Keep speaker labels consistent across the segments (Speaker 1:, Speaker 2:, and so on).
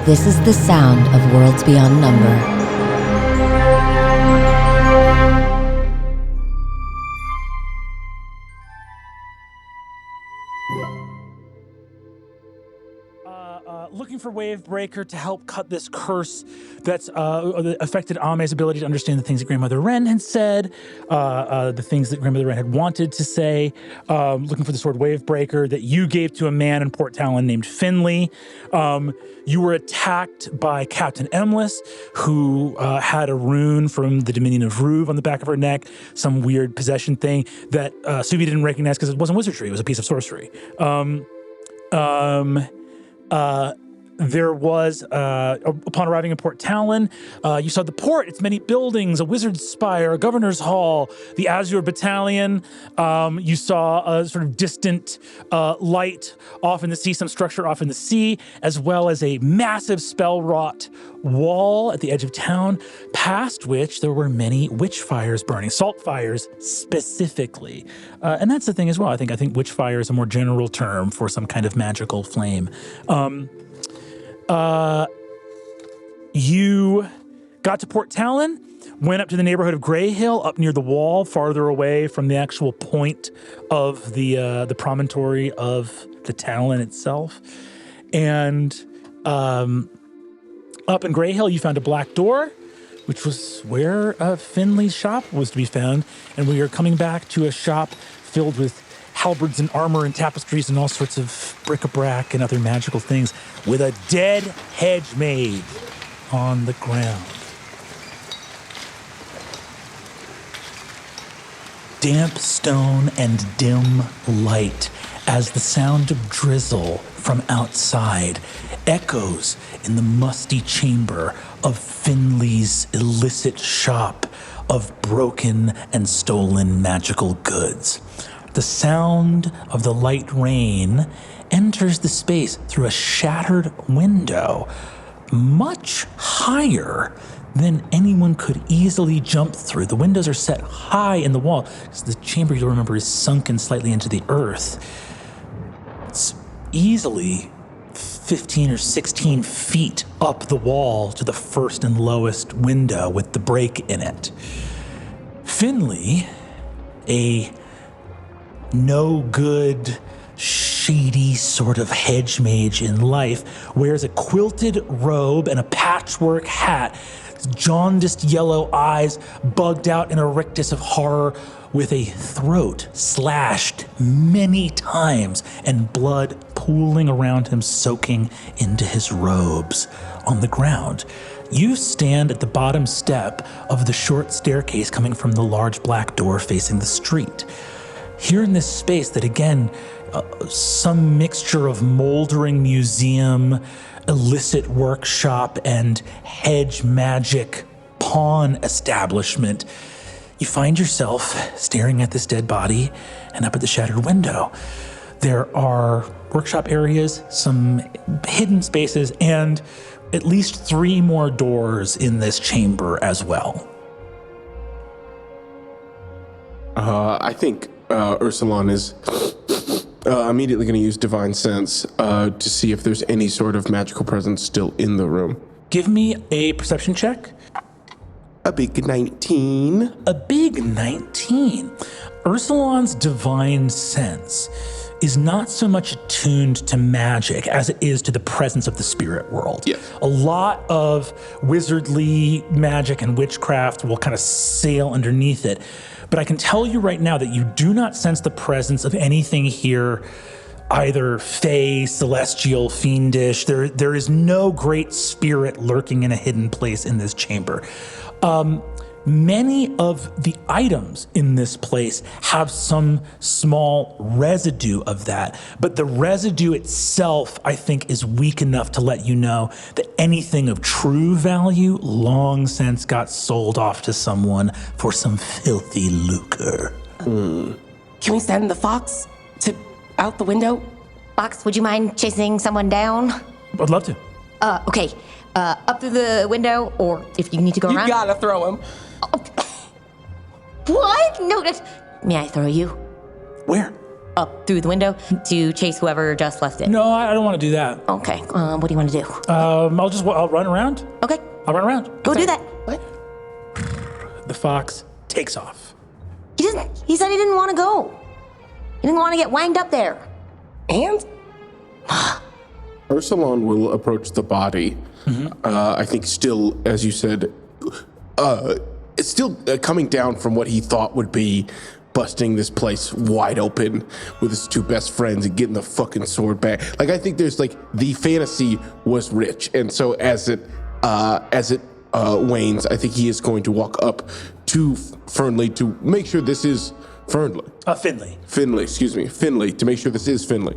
Speaker 1: This is the sound of Worlds Beyond Number.
Speaker 2: Looking for Wavebreaker to help cut this curse that's affected Ame's ability to understand the things that Grandmother Wren had said, the things that Grandmother Wren had wanted to say. Looking for the sword Wavebreaker that you gave to a man in Port Talon named Finley. You were attacked by Captain Emless, who had a rune from the Dominion of Ruve on the back of her neck, some weird possession thing that Suvi didn't recognize because it wasn't wizardry, it was a piece of sorcery. There was, upon arriving in Port Talon, you saw the port, its many buildings, a wizard's spire, a governor's hall, the Azure Battalion. You saw a sort of distant light off in the sea, some structure off in the sea, as well as a massive spell-wrought wall at the edge of town, past which there were many witch fires burning, salt fires specifically. And that's the thing as well. I think witch fire is a more general term for some kind of magical flame. You got to Port Talon, went up to the neighborhood of Grey Hill, up near the wall, farther away from the actual point of the promontory of the Talon itself. And up in Grey Hill, you found a black door, which was where Finley's shop was to be found. And we are coming back to a shop filled with halberds and armor and tapestries and all sorts of bric-a-brac and other magical things, with a dead hedge maid on the ground. Damp stone and dim light as the sound of drizzle from outside echoes in the musty chamber of Finley's illicit shop of broken and stolen magical goods. The sound of the light rain enters the space through a shattered window, much higher than anyone could easily jump through. The windows are set high in the wall, because the chamber, you'll remember, is sunken slightly into the earth. It's easily 15 or 16 feet up the wall to the first and lowest window with the break in it. Finley, a no good, shady sort of hedge mage in life, wears a quilted robe and a patchwork hat, jaundiced yellow eyes bugged out in a rictus of horror, with a throat slashed many times and blood pooling around him, soaking into his robes. On the ground, you stand at the bottom step of the short staircase coming from the large black door facing the street. Here in this space that, again, some mixture of moldering museum, illicit workshop, and hedge magic pawn establishment, you find yourself staring at this dead body and up at the shattered window. There are workshop areas, some hidden spaces, and at least 3 more doors in this chamber as well.
Speaker 3: I think Ursulon is immediately going to use Divine Sense to see if there's any sort of magical presence still in the room.
Speaker 2: Give me a perception check.
Speaker 3: A big 19.
Speaker 2: A big 19. Ursulon's Divine Sense is not so much attuned to magic as it is to the presence of the spirit world.
Speaker 3: Yeah.
Speaker 2: A lot of wizardly magic and witchcraft will kind of sail underneath it. But I can tell you right now that you do not sense the presence of anything here, either fey, celestial, fiendish. There is no great spirit lurking in a hidden place in this chamber. Many of the items in this place have some small residue of that, but the residue itself, I think, is weak enough to let you know that anything of true value long since got sold off to someone for some filthy lucre.
Speaker 4: Can we send the fox out the window?
Speaker 1: Fox, would you mind chasing someone down?
Speaker 2: I'd love to.
Speaker 1: Okay. Up through the window, or if you need to go around.
Speaker 4: You gotta throw him.
Speaker 1: Oh. What? No, may I throw you?
Speaker 2: Where?
Speaker 1: up through the window to chase whoever just left it?
Speaker 2: No, I don't want to do that.
Speaker 1: Okay. What do you want to do?
Speaker 2: I'll run around.
Speaker 1: Okay.
Speaker 2: I'll run around.
Speaker 1: Go do that.
Speaker 4: What?
Speaker 2: The fox takes off.
Speaker 1: He said he didn't want to go. He didn't want to get wanged up there.
Speaker 4: And?
Speaker 3: Ursulon will approach the body. I think still, as you said, it's still coming down from what he thought would be busting this place wide open with his two best friends and getting the fucking sword back. Like, I think there's like the fantasy was rich, and so as it wanes, I think he is going to walk up to Finley to make sure this is
Speaker 2: Finley.
Speaker 3: Finley, to make sure this is Finley.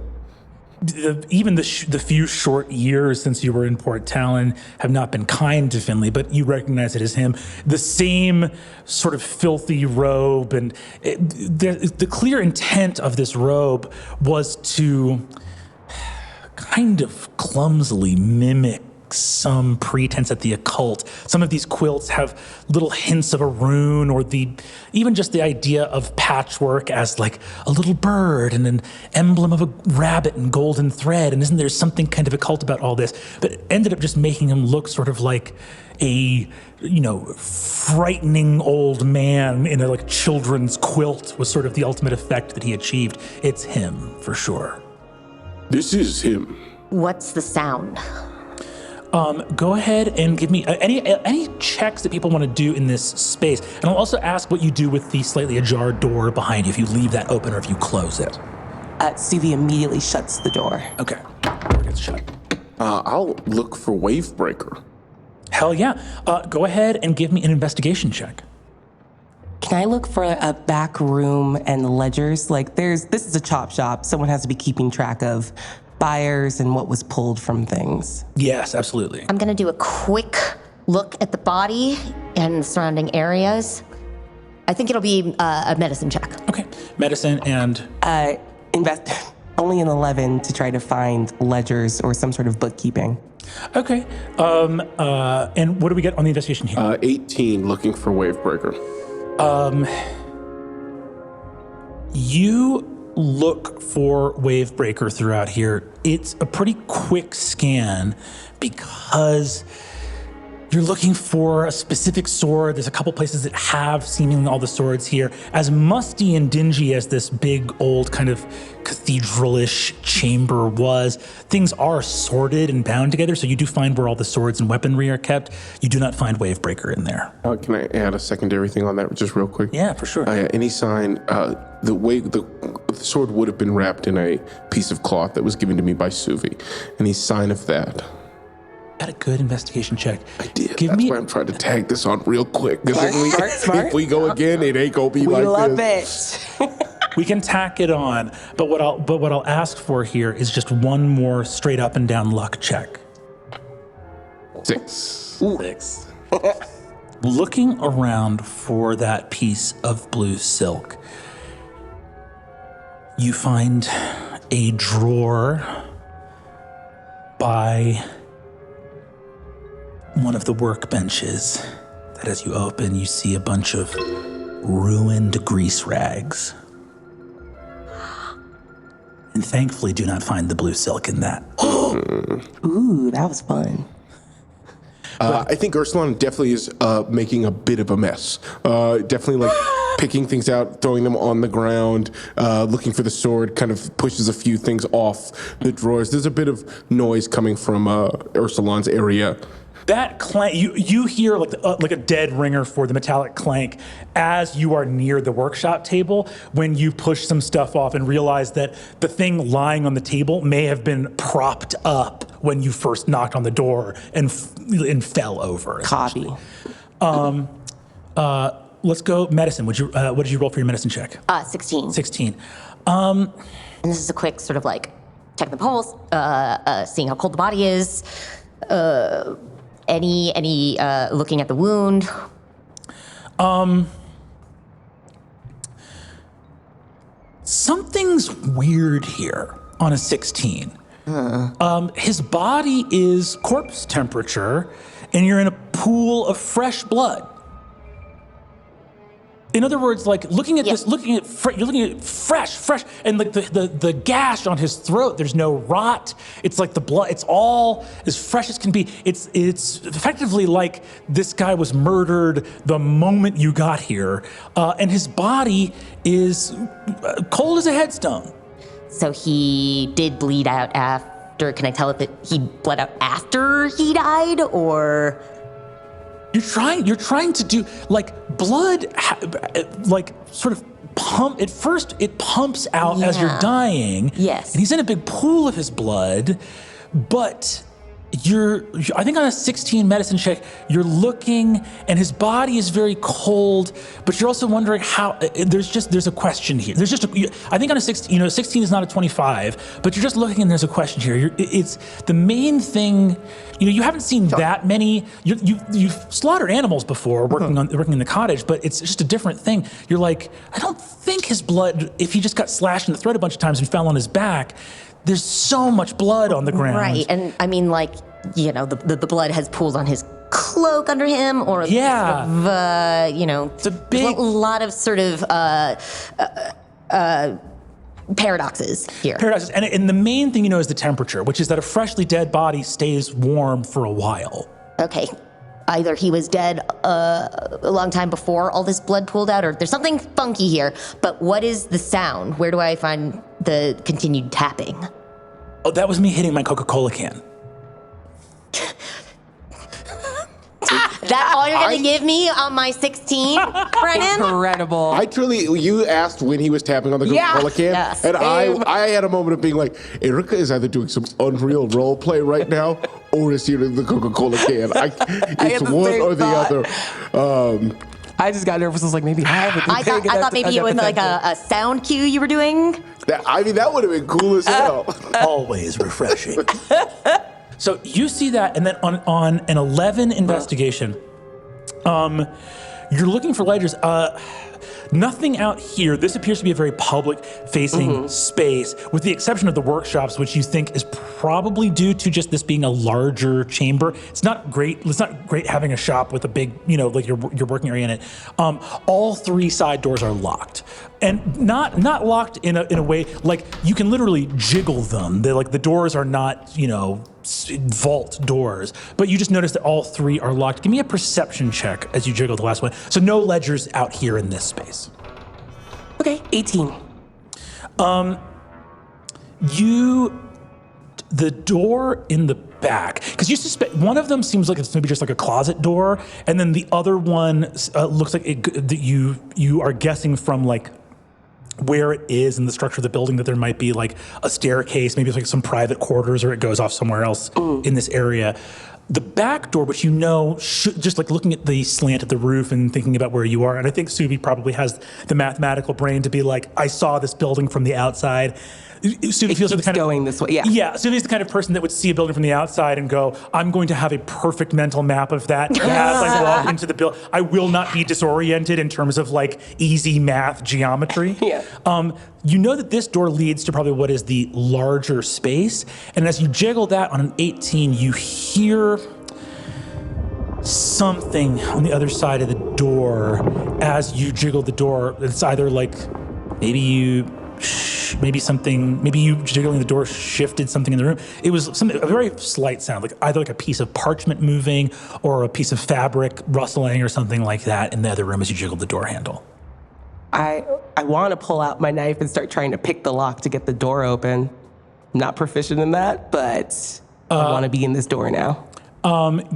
Speaker 2: Even the few short years since you were in Port Talon have not been kind to Finley, but you recognize it as him. The same sort of filthy robe, and the clear intent of this robe was to kind of clumsily mimic some pretense at the occult. Some of these quilts have little hints of a rune, or even just the idea of patchwork as like a little bird and an emblem of a rabbit and golden thread. And isn't there something kind of occult about all this? But it ended up just making him look sort of like a, frightening old man in a like children's quilt was sort of the ultimate effect that he achieved. It's him, for sure.
Speaker 3: This is him.
Speaker 1: What's the sound?
Speaker 2: Go ahead and give me any checks that people want to do in this space. And I'll also ask what you do with the slightly ajar door behind you, if you leave that open or if you close it.
Speaker 4: Suvi immediately shuts the door.
Speaker 2: Okay. Door gets shut.
Speaker 3: I'll look for Wavebreaker.
Speaker 2: Hell yeah. Go ahead and give me an investigation check.
Speaker 4: Can I look for a back room and ledgers? Like, this is a chop shop. Someone has to be keeping track of buyers and what was pulled from things.
Speaker 2: Yes, absolutely.
Speaker 1: I'm going to do a quick look at the body and the surrounding areas. I think it'll be a medicine check.
Speaker 2: Okay. Medicine and...
Speaker 4: Invest only an 11 to try to find ledgers or some sort of bookkeeping.
Speaker 2: Okay. And what do we get on the investigation here?
Speaker 3: 18, looking for Wavebreaker.
Speaker 2: You look for Wavebreaker throughout here. It's a pretty quick scan because you're looking for a specific sword. There's a couple places that have seemingly all the swords here. As musty and dingy as this big old kind of cathedral-ish chamber was, things are sorted and bound together, so you do find where all the swords and weaponry are kept. You do not find Wavebreaker in there.
Speaker 3: Can I add a secondary thing on that just real quick?
Speaker 2: Yeah, for sure.
Speaker 3: Any sign, the way the sword would have been wrapped in a piece of cloth that was given to me by Suvi. Any sign of that?
Speaker 2: Had a good investigation check.
Speaker 3: I did. That's why I'm trying to tag this on real quick. Because
Speaker 4: Smart.
Speaker 3: if we go again, it ain't gonna be like this.
Speaker 4: We love it.
Speaker 2: We can tack it on, but what I'll ask for here is just one more straight up and down luck check.
Speaker 3: 6.
Speaker 2: 6. Looking around for that piece of blue silk, you find a drawer by one of the workbenches that as you open, you see a bunch of ruined grease rags. And thankfully do not find the blue silk in that.
Speaker 4: Ooh, that was fun.
Speaker 3: I think Ursulon definitely is making a bit of a mess. Definitely like picking things out, throwing them on the ground, looking for the sword, kind of pushes a few things off the drawers. There's a bit of noise coming from Ursulon's area.
Speaker 2: That clank, you hear like a dead ringer for the metallic clank as you are near the workshop table when you push some stuff off and realize that the thing lying on the table may have been propped up when you first knocked on the door and fell over.
Speaker 4: Copy.
Speaker 2: Let's go medicine. What did you roll for your medicine check?
Speaker 1: 16.
Speaker 2: 16.
Speaker 1: And this is a quick sort of like check the pulse, seeing how cold the body is, any looking at the wound.
Speaker 2: Something's weird here on a 16. His body is corpse temperature, and you're in a pool of fresh blood. In other words, like looking at this, you're looking at fresh, and like the gash on his throat. There's no rot. It's like the blood. It's all as fresh as can be. It's effectively like this guy was murdered the moment you got here, and his body is cold as a headstone.
Speaker 1: So he did bleed out after. Can I tell if he bled out after he died, or?
Speaker 2: You're trying to do like blood, like sort of pump. At first, it pumps out as you're dying.
Speaker 1: Yes.
Speaker 2: And he's in a big pool of his blood, but I think on a 16 medicine check, you're looking and his body is very cold, but you're also wondering how, there's a question here. I think on a 16, 16 is not a 25, but you're just looking and there's a question here. It's the main thing, you haven't seen that many, you've slaughtered animals before working in the cottage, but it's just a different thing. You're like, I don't think his blood, if he just got slashed in the throat a bunch of times and fell on his back, there's so much blood on the ground.
Speaker 1: Right, and I mean, like, the blood has pooled on his cloak under him, or it's a big, a lot of sort of paradoxes here.
Speaker 2: And the main thing is the temperature, which is that a freshly dead body stays warm for a while.
Speaker 1: Okay. Either he was dead a long time before all this blood pooled out, or there's something funky here. But what is the sound? Where do I find the continued tapping?
Speaker 2: Oh, that was me hitting my Coca-Cola can.
Speaker 1: That all you're gonna give me on my 16, Brennan?
Speaker 4: Incredible.
Speaker 3: You asked when he was tapping on the Coca-Cola can,
Speaker 1: Yes.
Speaker 3: and I had a moment of being like, Erika is either doing some unreal role play right now, or is eating the Coca-Cola can. It's one or the other.
Speaker 4: I just got nervous. I was like, maybe I
Speaker 1: thought maybe it was like a sound cue you were doing.
Speaker 3: That would have been cool as hell.
Speaker 2: Always refreshing. So you see that, and then on an 11 investigation, you're looking for ledgers. Nothing out here. This appears to be a very public-facing space, with the exception of the workshops, which you think is probably due to just this being a larger chamber. It's not great. It's not great having a shop with a big, like your working area in it. All three side doors are locked, and not locked in a way like you can literally jiggle them. The doors are not, vault doors, but you just notice that all three are locked. Give me a perception check as you jiggle the last one. So no ledgers out here in this space.
Speaker 4: Okay, 18.
Speaker 2: The door in the back, because you suspect one of them seems like it's maybe just like a closet door, and then the other one looks like that you are guessing from like where it is in the structure of the building that there might be like a staircase, maybe it's like some private quarters, or it goes off somewhere else in this area. The back door, which just like looking at the slant of the roof and thinking about where you are, and I think Subi probably has the mathematical brain to be like, I saw this building from the outside. Subi feels like the kind
Speaker 4: going this way, yeah.
Speaker 2: Yeah, Subi's the kind of person that would see a building from the outside and go, I'm going to have a perfect mental map of that as I walk into the building. I will not be disoriented in terms of like easy math geometry.
Speaker 4: Yeah.
Speaker 2: You know that this door leads to probably what is the larger space, and as you jiggle that on an 18, you hear something on the other side of the door as you jiggle the door. It's either like maybe you jiggling the door shifted something in the room. It was a very slight sound, like either like a piece of parchment moving or a piece of fabric rustling or something like that in the other room as you jiggled the door handle.
Speaker 4: I want to pull out my knife and start trying to pick the lock to get the door open. I'm not proficient in that, but I want to be in this door now.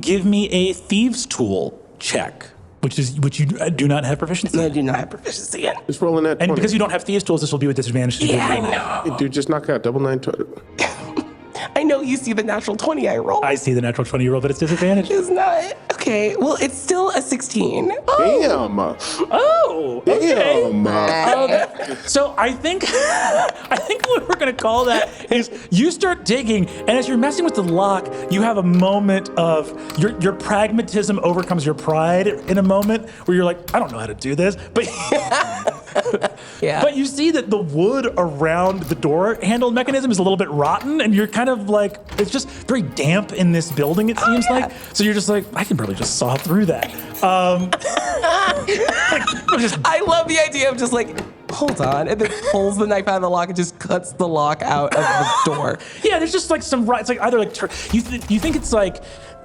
Speaker 2: Give me a thieves' tool check. Which you do not have proficiency in.
Speaker 4: I do not have proficiency in.
Speaker 3: Just rolling that 20.
Speaker 2: And because you don't have thieves' tools, this will be with disadvantage.
Speaker 4: Yeah, I know.
Speaker 3: Hey, dude, just knock out double 9 20.
Speaker 4: I know you see the natural 20 I roll.
Speaker 2: I see the natural 20 you roll, but it's disadvantage.
Speaker 4: It's not. Okay, well, it's still a 16.
Speaker 3: Damn.
Speaker 2: Oh, okay.
Speaker 3: Damn.
Speaker 2: So I think what we're gonna call that is you start digging, and as you're messing with the lock, you have a moment of your pragmatism overcomes your pride in a moment where you're like, I don't know how to do this, but
Speaker 4: Yeah.
Speaker 2: But you see that the wood around the door handle mechanism is a little bit rotten, and you're kind of like, it's just very damp in this building, it seems like. So you're just like, I can probably just saw through that.
Speaker 4: I love the idea of just like, hold on, and then pulls the knife out of the lock and just cuts the lock out of the door.
Speaker 2: Yeah, there's just like it's like either like, you think it's like,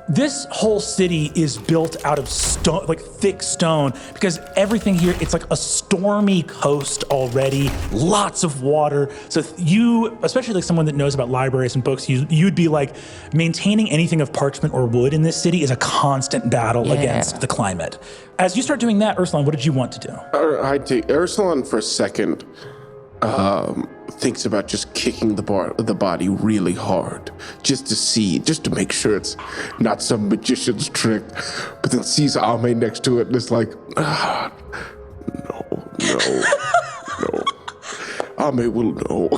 Speaker 2: this whole city is built out of stone, like thick stone, because everything here, it's like a stormy coast already, lots of water. So you, especially like someone that knows about libraries and books, you'd be like, maintaining anything of parchment or wood in this city is a constant battle against the climate. As you start doing that, Ursulon, what did you want to do?
Speaker 3: Ursulon for a second thinks about just kicking the body really hard, just to make sure it's not some magician's trick, but then sees Ame next to it and is like, no. Ame will know.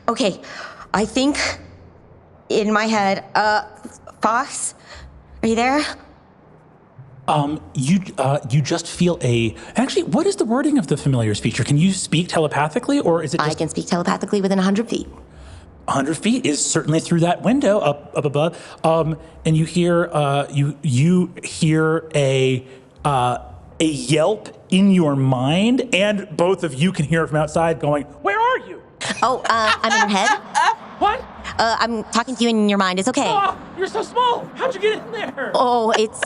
Speaker 1: Okay, I think in my head, Fox, are you there?
Speaker 2: You just feel actually, what is the wording of the familiar's feature? Can you speak telepathically, or is it just...
Speaker 1: I can speak telepathically within 100 feet.
Speaker 2: 100 feet is certainly through that window up above. And you hear, you hear a yelp in your mind, and both of you can hear it from outside going, "Where are you?"
Speaker 1: Oh, I'm in your head.
Speaker 2: What?
Speaker 1: I'm talking to you in your mind. It's okay.
Speaker 2: Oh, you're so small. How'd you get in there?
Speaker 1: Oh, it's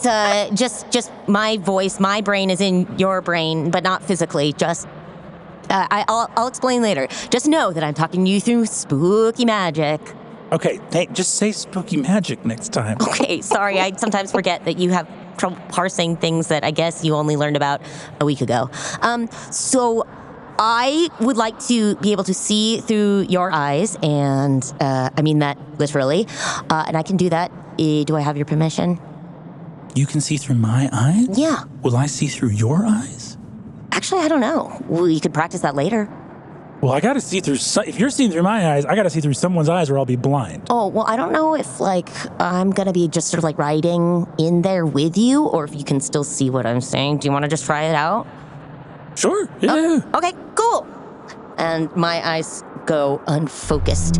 Speaker 1: just my voice. My brain is in your brain, but not physically. Just I'll explain later. Just know that I'm talking to you through spooky magic.
Speaker 2: Okay, hey, just say spooky magic next time.
Speaker 1: Okay, sorry. I sometimes forget that you have trouble parsing things that I guess you only learned about a week ago. So I would like to be able to see through your eyes, and I mean that literally, and I can do that. Do I have your permission?
Speaker 2: You can see through my eyes?
Speaker 1: Yeah.
Speaker 2: Will I see through your eyes?
Speaker 1: Actually, I don't know. We could practice that later.
Speaker 2: Well, I gotta see through, if you're seeing through my eyes, I gotta see through someone's eyes or I'll be blind.
Speaker 1: Oh, well, I don't know if, I'm gonna be just sort of, riding in there with you, or if you can still see what I'm saying. Do you want to just try it out?
Speaker 2: Sure, yeah.
Speaker 1: Oh, okay, cool. And my eyes go unfocused.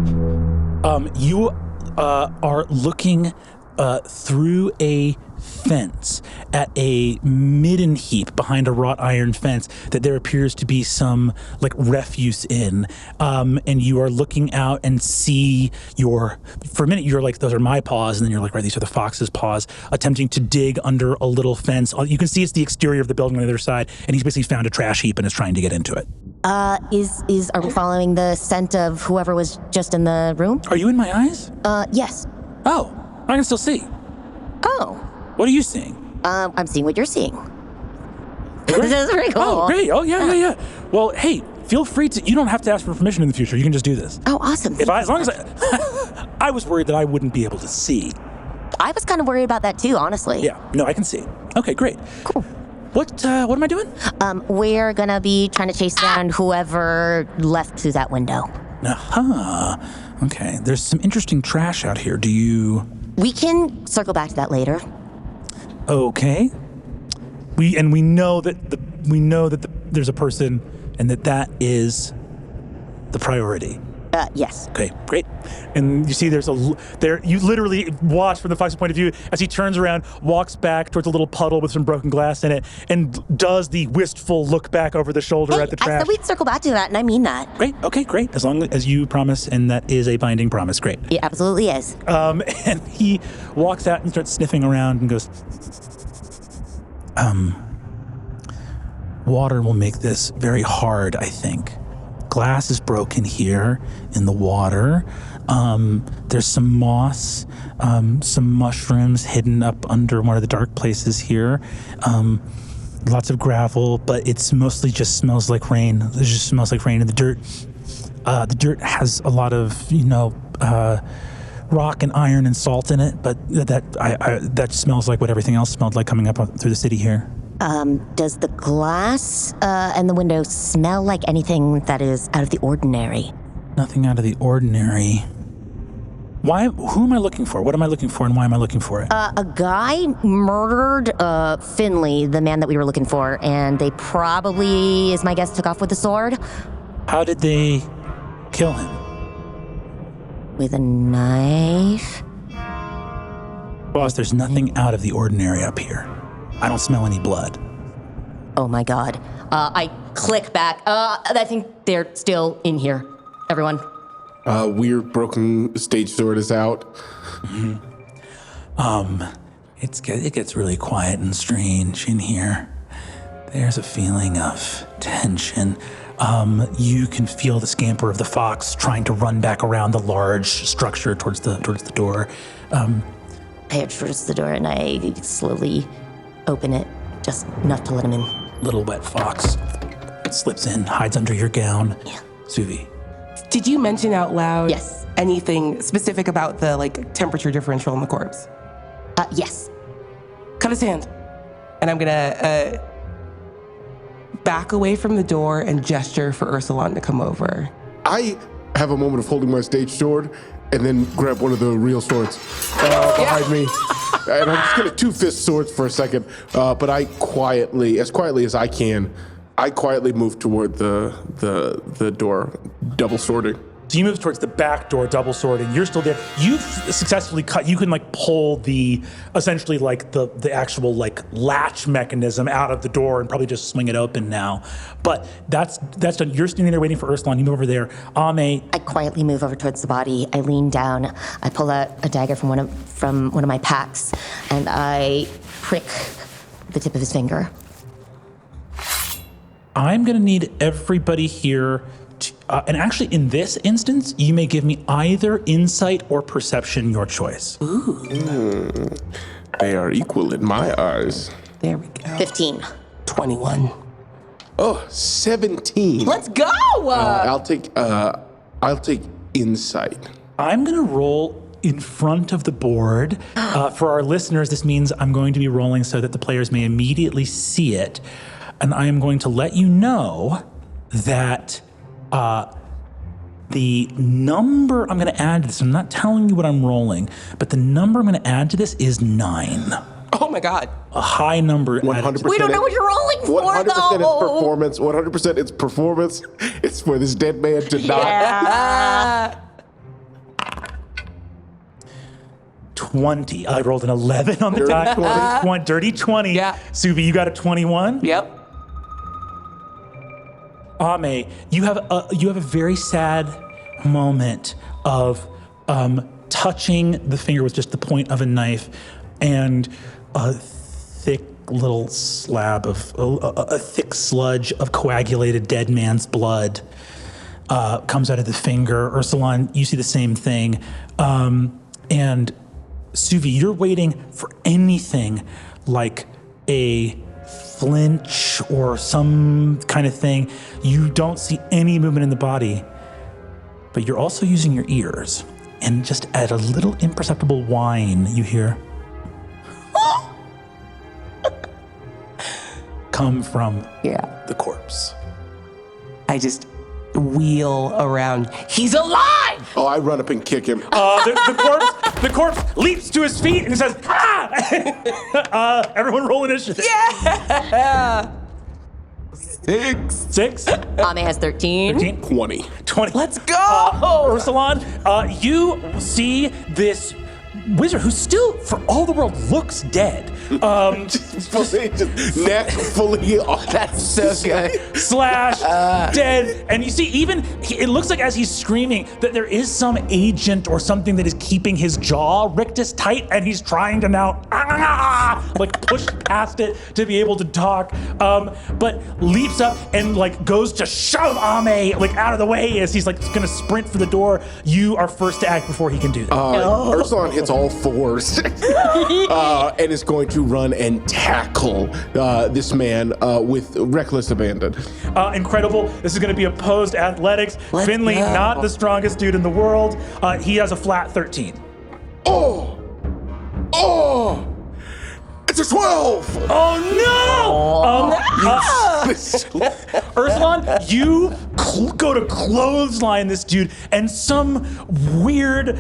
Speaker 2: You are looking through a fence at a midden heap behind a wrought iron fence that there appears to be some refuse in, and you are looking out and see for a minute you're like, those are my paws, and then you're like, right, these are the fox's paws, attempting to dig under a little fence. You can see it's the exterior of the building on the other side, and he's basically found a trash heap and is trying to get into it.
Speaker 1: Are we following the scent of whoever was just in the room?
Speaker 2: Are you in my eyes?
Speaker 1: Yes.
Speaker 2: Oh, I can still see.
Speaker 1: Oh.
Speaker 2: What are you seeing?
Speaker 1: I'm seeing what you're seeing. This is pretty cool.
Speaker 2: Oh, great. Oh, yeah. Well, hey, feel free to, you don't have to ask for permission in the future. You can just do this.
Speaker 1: Oh, awesome.
Speaker 2: As long as I was worried that I wouldn't be able to see.
Speaker 1: I was kind of worried about that too, honestly.
Speaker 2: Yeah, no, I can see. Okay, great.
Speaker 1: Cool.
Speaker 2: What am I doing?
Speaker 1: We're gonna be trying to chase down whoever left through that window.
Speaker 2: Okay, there's some interesting trash out here.
Speaker 1: We can circle back to that later.
Speaker 2: Okay. We know that there's a person, and that is the priority.
Speaker 1: Yes.
Speaker 2: Okay, great. And you see you literally watch from the fox's point of view as he turns around, walks back towards a little puddle with some broken glass in it, and does the wistful look back over the shoulder at the trash.
Speaker 1: I said we'd circle back to that, and I mean that.
Speaker 2: Great, okay, great. As long as you promise, and that is a binding promise, great.
Speaker 1: It absolutely is.
Speaker 2: And he walks out and starts sniffing around and goes, water will make this very hard, I think. Glass is broken here in the water. There's some moss, some mushrooms hidden up under one of the dark places here. Lots of gravel, but it's mostly just smells like rain. It just smells like rain. And the dirt has a lot of, rock and iron and salt in it, but that smells like what everything else smelled like coming up through the city here.
Speaker 1: Does the glass and the window smell like anything that is out of the ordinary?
Speaker 2: Nothing out of the ordinary. Who am I looking for? What am I looking for, and why am I looking for it?
Speaker 1: A guy murdered Finley, the man that we were looking for, and they probably, is my guess, took off with a sword.
Speaker 2: How did they kill him?
Speaker 1: With a knife?
Speaker 2: Boss, there's nothing out of the ordinary up here. I don't smell any blood.
Speaker 1: Oh my god. I click back. I think they're still in here. Everyone.
Speaker 3: Weird broken stage sword is out.
Speaker 2: It gets really quiet and strange in here. There's a feeling of tension. You can feel the scamper of the fox trying to run back around the large structure towards the door.
Speaker 1: I head towards the door and I slowly open it, just enough to let him in.
Speaker 2: Little wet fox slips in, hides under your gown.
Speaker 1: Yeah.
Speaker 2: Suvi.
Speaker 4: Did you mention out loud
Speaker 1: Yes.
Speaker 4: anything specific about the temperature differential in the corpse?
Speaker 1: Yes.
Speaker 4: Cut his hand. And I'm gonna back away from the door and gesture for Ursulon to come over.
Speaker 3: I have a moment of holding my stage sword and then grab one of the real swords behind me. And I'm just gonna two-fist swords for a second, but I quietly as I can, move toward the door, double swording.
Speaker 2: So you move towards the back door, double swording. You're still there. You've successfully cut. You can pull the essentially the actual latch mechanism out of the door and probably just swing it open now. But that's done. You're standing there waiting for Ursulon. You move over there. Ame.
Speaker 1: I quietly move over towards the body. I lean down. I pull out a dagger from one of my packs, and I prick the tip of his finger.
Speaker 2: I'm gonna need everybody here. And actually, in this instance, you may give me either insight or perception, your choice.
Speaker 3: They are equal in my eyes.
Speaker 4: There we go.
Speaker 1: 15.
Speaker 4: 21.
Speaker 3: Oh, 17.
Speaker 4: Let's go!
Speaker 3: I'll take insight.
Speaker 2: I'm gonna roll in front of the board. For our listeners, this means I'm going to be rolling so that the players may immediately see it. And I am going to let you know that the number I'm going to add to this, I'm not telling you what I'm rolling, but the number I'm going to add to this is 9.
Speaker 4: Oh my god.
Speaker 2: A high number.
Speaker 3: 100%.
Speaker 1: We don't know what you're rolling for,
Speaker 3: 100%
Speaker 1: though.
Speaker 3: it's performance. 100% it's performance. It's for this dead man to not.
Speaker 1: Yeah.
Speaker 2: 20. I rolled an 11 on the die. Dirty 20.
Speaker 4: Yeah.
Speaker 2: Suvi, you got a 21?
Speaker 4: Yep.
Speaker 2: Ame, you have a very sad moment of touching the finger with just the point of a knife, and a thick little slab of a thick sludge of coagulated dead man's blood comes out of the finger. Ursulon, you see the same thing, and Suvi, you're waiting for anything like a flinch or some kind of thing. You don't see any movement in the body, but you're also using your ears, and just at a little imperceptible whine you hear come from the corpse.
Speaker 4: I just wheel around. He's alive!
Speaker 3: Oh, I run up and kick him.
Speaker 2: The corpse leaps to his feet and says, "Ah!" Everyone roll initiative.
Speaker 4: Yeah!
Speaker 2: 6.
Speaker 1: Ame has 13.
Speaker 3: 20.
Speaker 2: 20.
Speaker 4: Let's go!
Speaker 2: Ursulon, you see this wizard who still, for all the world, looks dead.
Speaker 3: Just neck fully off.
Speaker 4: That's so good.
Speaker 2: Slash, dead. And you see, it looks like as he's screaming that there is some agent or something that is keeping his jaw rictus tight, and he's trying to now, push past it to be able to talk, but leaps up and goes to shove Ame out of the way as he's gonna sprint for the door. You are first to act before he can do that.
Speaker 3: Ursulon hits all fours and is going to run and tackle this man with reckless abandon.
Speaker 2: Incredible. This is going to be opposed athletics.
Speaker 4: Let's
Speaker 2: Finley,
Speaker 4: go.
Speaker 2: not the strongest dude in the world. He has a flat 13.
Speaker 3: Oh! It's a 12!
Speaker 2: Oh no! Ursulon, you go to clothesline this dude, and some weird,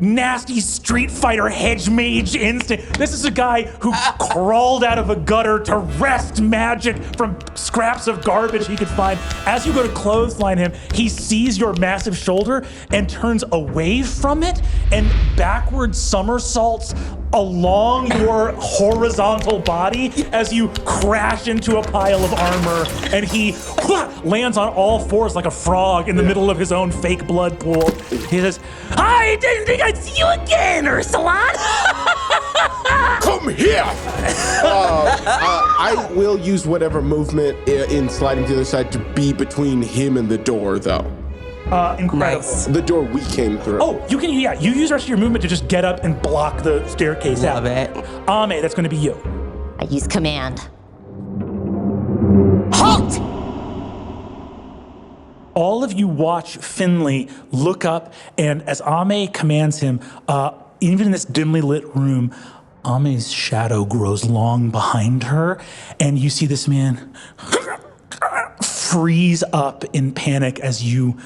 Speaker 2: nasty Street Fighter hedge mage instinct. This is a guy who crawled out of a gutter to wrest magic from scraps of garbage he could find. As you go to clothesline him, he sees your massive shoulder and turns away from it and backward somersaults along your horizontal body as you crash into a pile of armor, and he lands on all fours like a frog in the middle of his own fake blood pool. He says, I didn't think I'd see you again, Ursula!
Speaker 3: Come here! I will use whatever movement in sliding to the other side to be between him and the door, though.
Speaker 2: Incredible.
Speaker 4: Nice.
Speaker 3: The door we came through.
Speaker 2: Oh, you use the rest of your movement to just get up and block the staircase out.
Speaker 4: Love it.
Speaker 2: Ame, that's going to be you.
Speaker 1: I use command. Halt!
Speaker 2: All of you watch Finley look up, and as Ame commands him, even in this dimly lit room, Ame's shadow grows long behind her, and you see this man freeze up in panic as you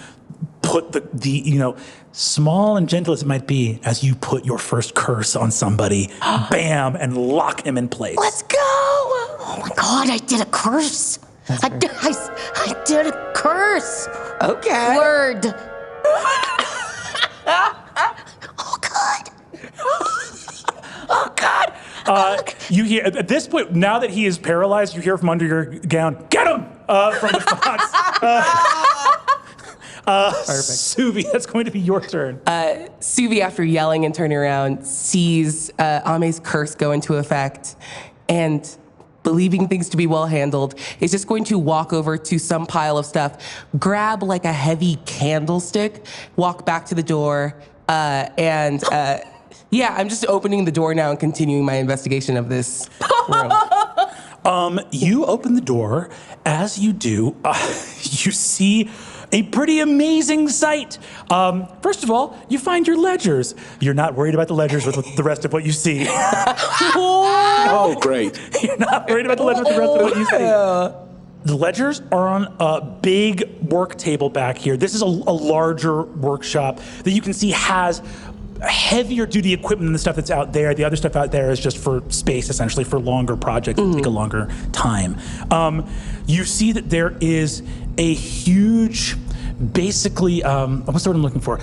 Speaker 2: put the small and gentle as it might be, as you put your first curse on somebody, bam, and lock him in place.
Speaker 1: Let's go! Oh my God, I did a curse. I did a curse.
Speaker 4: Okay.
Speaker 1: Word. Oh God. Oh God.
Speaker 2: You hear, at this point, now that he is paralyzed, you hear from under your gown, get him! From the fox.
Speaker 4: Perfect.
Speaker 2: Suvi, that's going to be your turn.
Speaker 4: Suvi, after yelling and turning around, sees Ame's curse go into effect, and believing things to be well handled, is just going to walk over to some pile of stuff, grab like a heavy candlestick, walk back to the door, and I'm just opening the door now and continuing my investigation of this room.
Speaker 2: You open the door. As you do, you see a pretty amazing sight. First of all, you find your ledgers. You're not worried about the ledgers with the rest of what you see.
Speaker 3: Oh, great.
Speaker 2: You're not worried about the ledgers with the rest of what you see. The ledgers are on a big work table back here. This is a larger workshop that you can see has heavier duty equipment than the stuff that's out there. The other stuff out there is just for space, essentially, for longer projects that take a longer time. You see that there is a huge, basically, what's the word I'm looking for?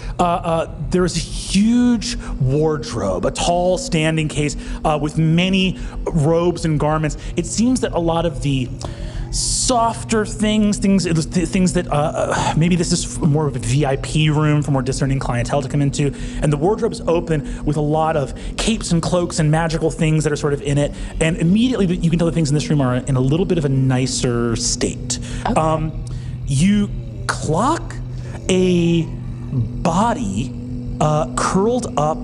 Speaker 2: There is a huge wardrobe, a tall standing case with many robes and garments. It seems that a lot of the softer things that maybe this is more of a VIP room for more discerning clientele to come into, and the wardrobe is open with a lot of capes and cloaks and magical things that are sort of in it, and immediately you can tell the things in this room are in a little bit of a nicer state. Okay. You clock a body curled up,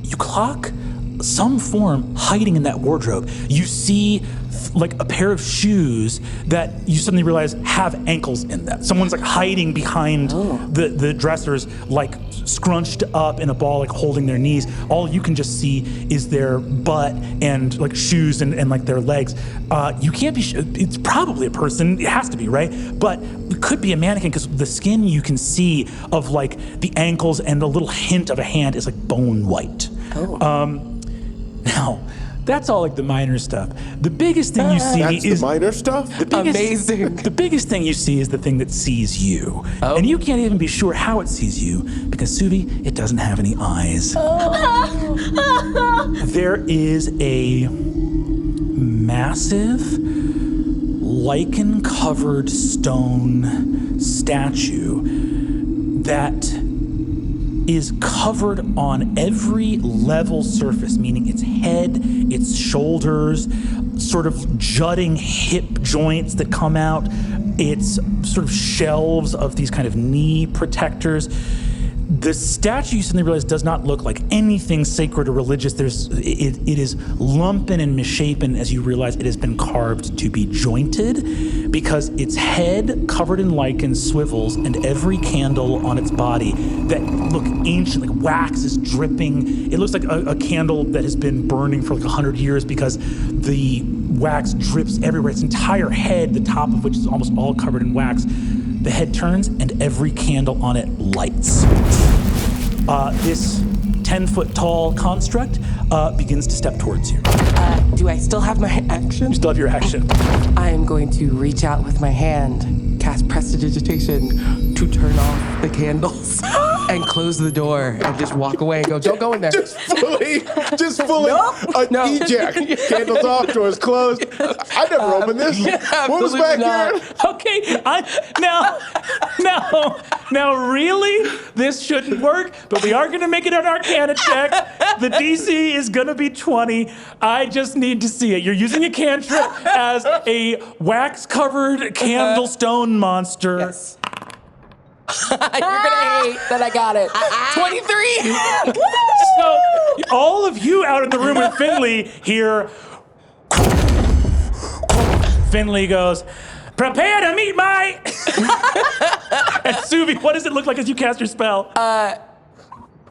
Speaker 2: you clock some form hiding in that wardrobe. You see like a pair of shoes that you suddenly realize have ankles in them. Someone's like hiding behind the dressers, like scrunched up in a ball, like holding their knees. All you can just see is their butt and like shoes and like their legs. You can't be it's probably a person, it has to be, right? But it could be a mannequin because the skin you can see of like the ankles and a little hint of a hand is like bone white. Now, that's all like the minor stuff. The biggest thing you see is
Speaker 3: the minor stuff?
Speaker 4: Amazing.
Speaker 2: The biggest thing you see is the thing that sees you. And you can't even be sure how it sees you because, Suvi, it doesn't have any eyes. There is a massive lichen-covered stone statue that is covered on every level surface, meaning its head, its shoulders, sort of jutting hip joints that come out, its sort of shelves of these kind of knee protectors. The statue, you suddenly realize, does not look like anything sacred or religious. It is lumpen and misshapen as you realize it has been carved to be jointed because its head, covered in lichen, swivels, and every candle on its body that look ancient, like wax is dripping. It looks like a candle that has been burning for like 100 years because the wax drips everywhere. Its entire head, the top of which is almost all covered in wax. The head turns and every candle on it lights. This 10-foot tall construct begins to step towards you.
Speaker 4: Do I still have my action?
Speaker 2: You still have your action.
Speaker 4: I am going to reach out with my hand, cast prestidigitation to turn off the candles and close the door and just walk away and go, don't go in there.
Speaker 3: Just fully
Speaker 4: No.
Speaker 3: eject. Candles off, doors closed. I never opened this. What was back here?
Speaker 2: Okay, now really? This shouldn't work, but we are gonna make it an Arcana check. The DC is gonna be 20. I just need to see it. You're using a cantrip as a wax-covered candlestone monster.
Speaker 4: Yes. You're gonna hate that I got it. 23!
Speaker 2: So, all of you out in the room with Finley hear. Finley goes, prepare to meet my. And Suvi, what does it look like as you cast your spell?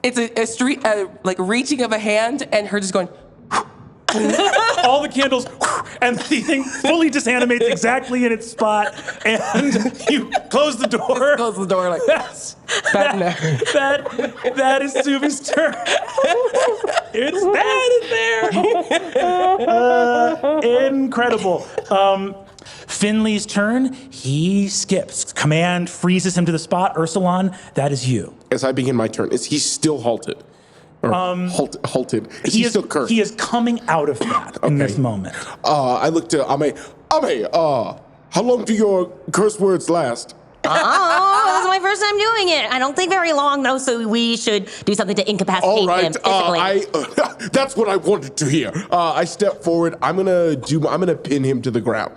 Speaker 4: It's a street, like reaching of a hand and her just going.
Speaker 2: All the candles, and the thing fully disanimates exactly in its spot, and you close the door.
Speaker 4: Close the door like
Speaker 2: That's,
Speaker 4: bad
Speaker 2: that is Suvi's turn. It's bad in there. Incredible. Finley's turn. He skips. Command freezes him to the spot. Ursulon, that is you.
Speaker 3: As I begin my turn, is he still halted? Or halted? Is he still cursed?
Speaker 2: He is coming out of that in this moment.
Speaker 3: I look to Ame. How long do your curse words last?
Speaker 1: Oh, this is my first time doing it. I don't think very long, though, so we should do something to incapacitate
Speaker 3: All right,
Speaker 1: him physically.
Speaker 3: that's what I wanted to hear. I step forward. I'm gonna pin him to the ground.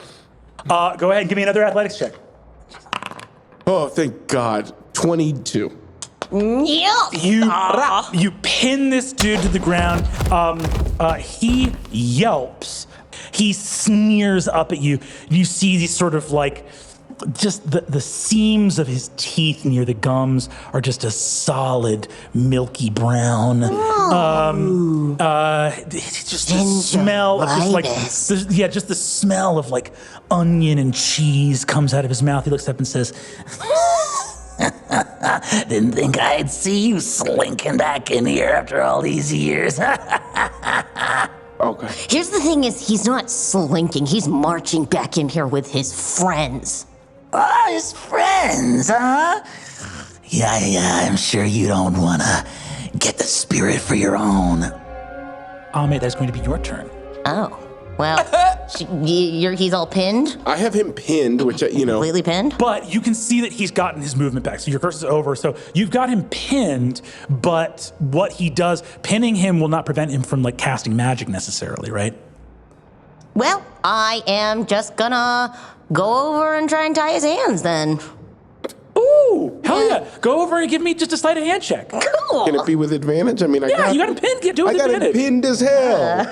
Speaker 2: Go ahead and give me another athletics check.
Speaker 3: Oh, thank God. 22.
Speaker 2: You pin this dude to the ground. He yelps. He sneers up at you. You see these sort of like, just the seams of his teeth near the gums are just a solid milky brown. It's just the smell of just like, just the smell of like onion and cheese comes out of his mouth. He looks up and says, didn't think I'd see you slinking back in here after all these years.
Speaker 3: Okay.
Speaker 1: Here's the thing is, he's not slinking. He's marching back in here with his friends.
Speaker 5: Oh, his friends, huh? Yeah, I'm sure you don't want to get the spirit for your own.
Speaker 2: Ame, that's going to be your turn.
Speaker 1: Oh, well, he's all pinned?
Speaker 3: I have him pinned, which,
Speaker 1: Completely pinned?
Speaker 2: But you can see that he's gotten his movement back, so your curse is over. So you've got him pinned, but what he does, pinning him will not prevent him from like casting magic necessarily, right?
Speaker 1: Well, I am just gonna go over and try and tie his hands then.
Speaker 2: Ooh, hell yeah. Go over and give me just a sleight of hand check.
Speaker 1: Cool.
Speaker 3: Can it be with advantage? I mean,
Speaker 2: You got him pinned. Do it
Speaker 3: I
Speaker 2: with
Speaker 3: got him
Speaker 2: advantage.
Speaker 3: pinned as hell.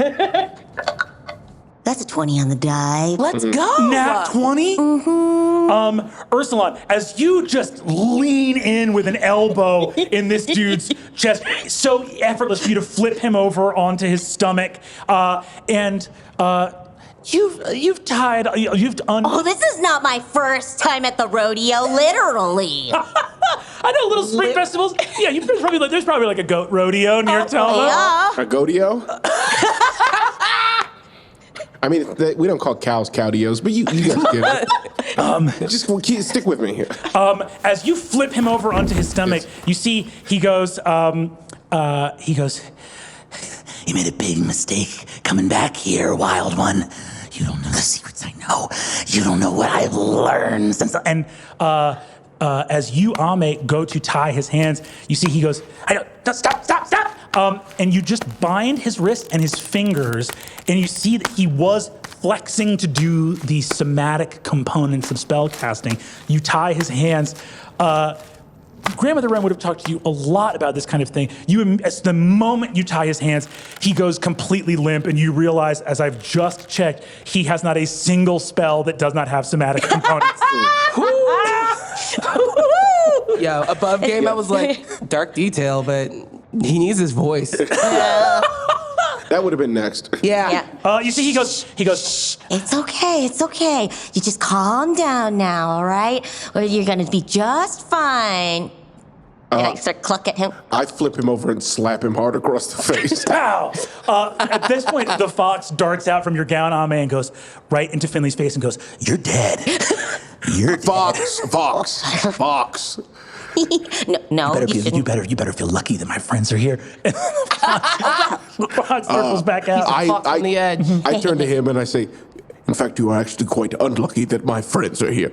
Speaker 1: That's a 20 on the die.
Speaker 4: Let's go.
Speaker 2: Nat 20? Ursulon, as you just lean in with an elbow in this dude's chest, so effortless for you to flip him over onto his stomach, you've tied,
Speaker 1: Oh, this is not my first time at the rodeo, literally.
Speaker 2: I know little spring festivals. Yeah, there's probably like a goat rodeo near Talon.
Speaker 1: Yeah.
Speaker 3: A Godio? I mean, we don't call cows cowdios, but you guys get it. Just stick with me here.
Speaker 2: As you flip him over onto his stomach, you see he goes,
Speaker 5: You made a big mistake coming back here, Wild One. You don't know the secrets I know. You don't know what I've learned since.
Speaker 2: and as you, Ame, go to tie his hands, you see he goes, stop. And you just bind his wrist and his fingers, and you see that he was flexing to do the somatic components of spell casting. You tie his hands. Grandmother Wren would have talked to you a lot about this kind of thing. As the moment you tie his hands, he goes completely limp, and you realize, as I've just checked, he has not a single spell that does not have somatic components.
Speaker 4: Yeah, above game, I was like, dark detail, but he needs his voice.
Speaker 3: That would have been next.
Speaker 4: Yeah.
Speaker 2: You see, he goes, shh.
Speaker 1: It's okay. You just calm down now, all right? Or you're gonna be just fine. And I start cluck at him.
Speaker 3: I flip him over and slap him hard across the face.
Speaker 2: Pow! At this point, the fox darts out from your gown, Ame, and goes right into Finley's face and goes, "You're dead. You're dead."
Speaker 3: Fox.
Speaker 1: No,
Speaker 2: You better feel lucky that my friends are here. The fox circles back out.
Speaker 4: Fox on the edge.
Speaker 3: I turn to him and I say, in fact, you are actually quite unlucky that my friends are here.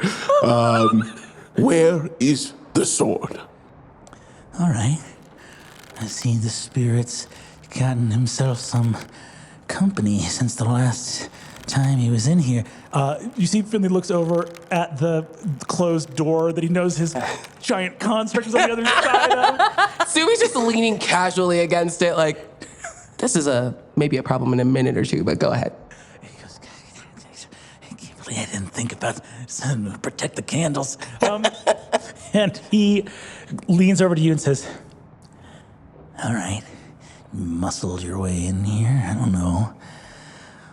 Speaker 3: Where is the sword?
Speaker 5: All right. I see the spirit's gotten himself some company since the last time he was in here.
Speaker 2: You see Finley looks over at the closed door that he knows his giant construct is on the other side of.
Speaker 4: Sui's just leaning casually against it, like, this is maybe a problem in a minute or two, but go ahead.
Speaker 5: He goes, I can't believe I didn't think about protect the candles.
Speaker 2: And he leans over to you and says,
Speaker 5: All right. You muscled your way in here. I don't know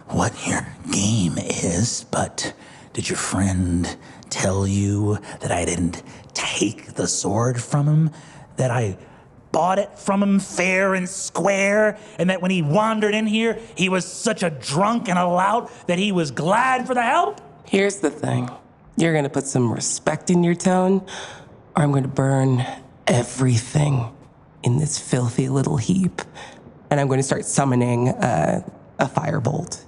Speaker 5: what your game is, but did your friend tell you that I didn't take the sword from him? That I bought it from him fair and square? And that when he wandered in here, he was such a drunk and a lout that he was glad for the help?
Speaker 4: Here's the thing. You're gonna put some respect in your tone, or I'm gonna burn everything in this filthy little heap. And I'm gonna start summoning a firebolt.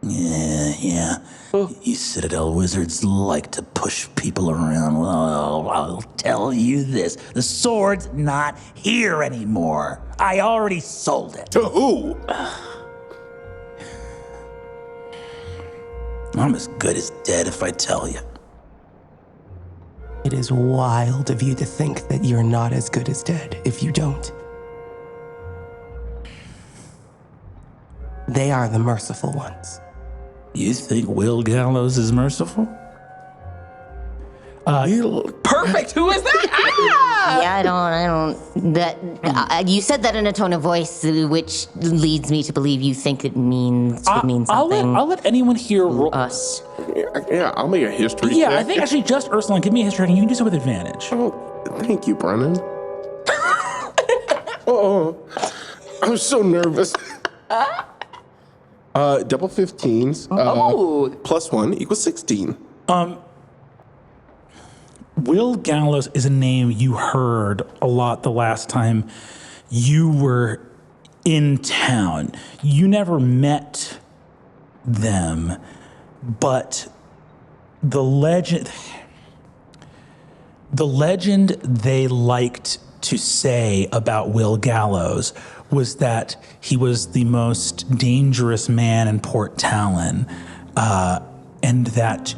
Speaker 5: Yeah. You Citadel wizards like to push people around. Well, I'll tell you this. The sword's not here anymore. I already sold it.
Speaker 3: To who?
Speaker 5: I'm as good as dead if I tell you.
Speaker 4: It is wild of you to think that you're not as good as dead if you don't. They are the merciful ones.
Speaker 5: You think Will Gallows is merciful?
Speaker 4: Perfect! Who is that?
Speaker 1: Yeah, I don't. You said that in a tone of voice, which leads me to believe you think it means something.
Speaker 2: I'll let anyone here roll.
Speaker 1: Us.
Speaker 3: Yeah, I'll make a history
Speaker 2: Yeah,
Speaker 3: check.
Speaker 2: I think actually just Ursula, give me a history, and you can do so with advantage.
Speaker 3: Oh, thank you, Brennan. Oh, I'm so nervous. Double 15s. Plus 1 equals 16.
Speaker 2: Will Gallows is a name you heard a lot the last time you were in town. You never met them, but the legend they liked to say about Will Gallows was that he was the most dangerous man in Port Talon, and that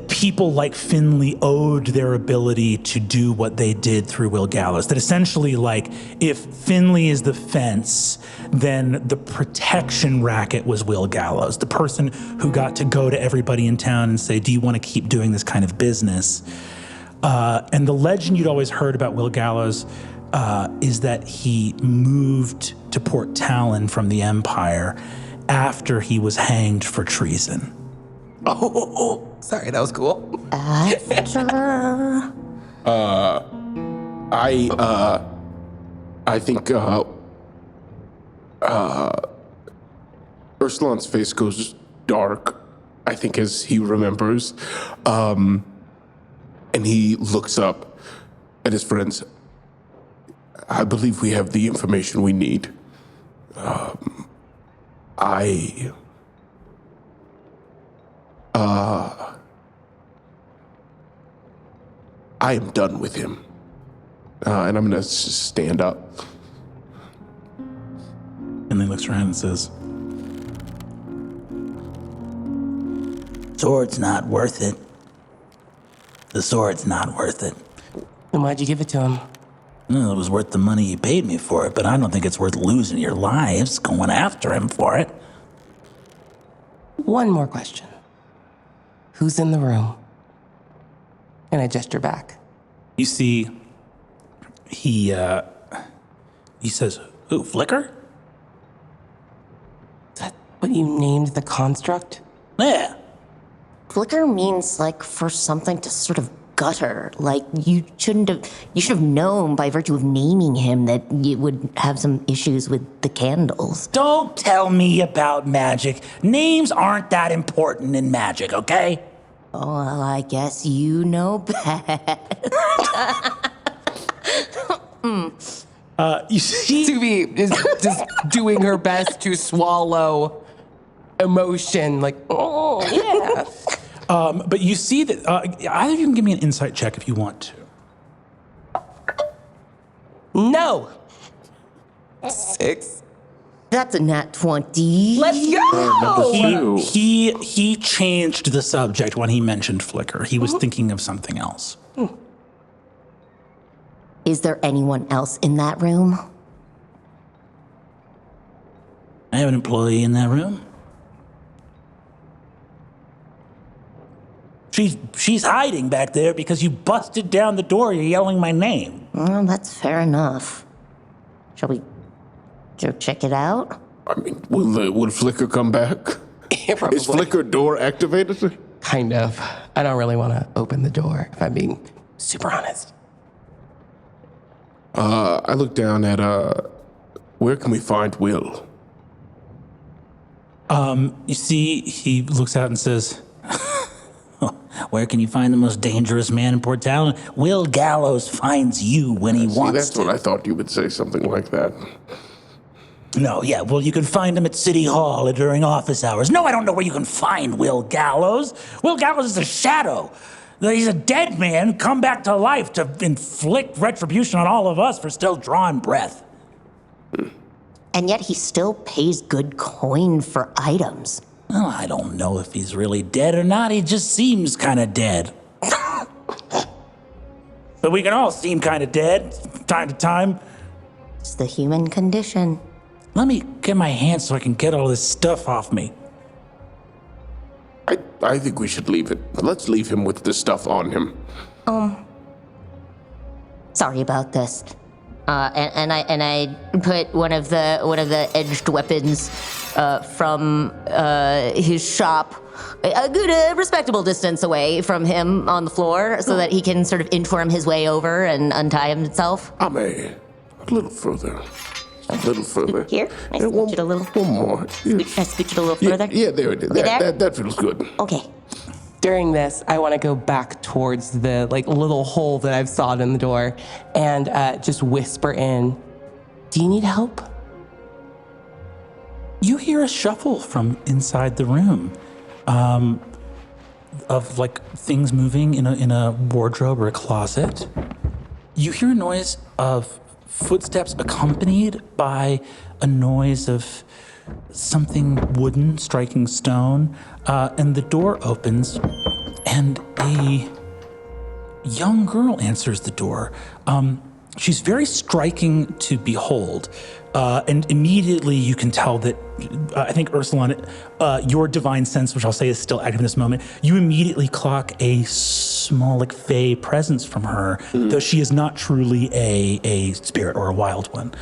Speaker 2: people like Finley owed their ability to do what they did through Will Gallows. That essentially, like, if Finley is the fence, then the protection racket was Will Gallows, the person who got to go to everybody in town and say, do you want to keep doing this kind of business? And the legend you'd always heard about Will Gallows is that he moved to Port Talon from the Empire after he was hanged for treason.
Speaker 4: Oh, sorry, that was cool.
Speaker 3: I think Ursulan's face goes dark, I think, as he remembers. And he looks up at his friends. I believe we have the information we need. I am done with him. And I'm gonna stand up.
Speaker 2: And he looks around and says,
Speaker 5: Sword's not worth it. The sword's not worth it.
Speaker 4: Then why'd you give it to him?
Speaker 5: Well, it was worth the money you paid me for it, but I don't think it's worth losing your lives going after him for it.
Speaker 4: One more question. Who's in the room? And I gesture back.
Speaker 2: You see, he says, "Ooh, Flicker?"
Speaker 4: Is that what you named the construct?
Speaker 5: Yeah.
Speaker 1: Flicker means like for something to sort of gutter. Like you should have known by virtue of naming him that you would have some issues with the candles.
Speaker 5: Don't tell me about magic. Names aren't that important in magic, okay?
Speaker 1: Oh, well, I guess you know best.
Speaker 2: You see,
Speaker 4: Suvi is just doing her best to swallow emotion. Like, oh, yeah.
Speaker 2: but you see that either of you can give me an insight check if you want to.
Speaker 4: No. 6.
Speaker 1: That's a nat 20.
Speaker 4: Let's go!
Speaker 2: He changed the subject when he mentioned Flicker. He was thinking of something else.
Speaker 1: Is there anyone else in that room?
Speaker 5: I have an employee in that room. She's hiding back there because you busted down the door. You're yelling my name.
Speaker 1: Well, that's fair enough. Shall we go check it out?
Speaker 3: I mean, will Flicker come back?
Speaker 4: Yeah, probably.
Speaker 3: Is Flicker door activated?
Speaker 4: Kind of. I don't really want to open the door, if I'm being super honest.
Speaker 3: I look down at, where can we find Will?
Speaker 2: You see, he looks out and says,
Speaker 5: Where can you find the most dangerous man in Port Talon? Will Gallows finds you when he wants
Speaker 3: That's
Speaker 5: to.
Speaker 3: what I thought you would say, something like that.
Speaker 5: No, yeah, well, you can find him at City Hall during office hours. No, I don't know where you can find Will Gallows. Will Gallows is a shadow. He's a dead man come back to life to inflict retribution on all of us for still drawing breath.
Speaker 1: And yet he still pays good coin for items.
Speaker 5: Well, I don't know if he's really dead or not. He just seems kind of dead. But we can all seem kind of dead from time to time.
Speaker 1: It's the human condition.
Speaker 5: Let me get my hands so I can get all this stuff off me.
Speaker 3: I think we should leave it. Let's leave him with the stuff on him.
Speaker 1: Sorry about this. And I put one of the edged weapons from his shop a good respectable distance away from him on the floor so that he can sort of inchworm his way over and untie himself.
Speaker 3: A little further. A little further.
Speaker 1: Here? I scooch it a little.
Speaker 3: One more.
Speaker 1: I scooch it a little further.
Speaker 3: Yeah, there it is. That feels good.
Speaker 1: Okay.
Speaker 4: During this, I want to go back towards the little hole that I've sawed in the door and just whisper in, "Do you need help?"
Speaker 2: you hear a shuffle from inside the room, of things moving in a wardrobe or a closet. You hear a noise of footsteps accompanied by a noise of something wooden striking stone, and the door opens, and a young girl answers the door. She's very striking to behold, and immediately you can tell that, I think, Ursula, your divine sense, which I'll say is still active in this moment, you immediately clock a small, fey presence from her, though she is not truly a spirit or a wild one.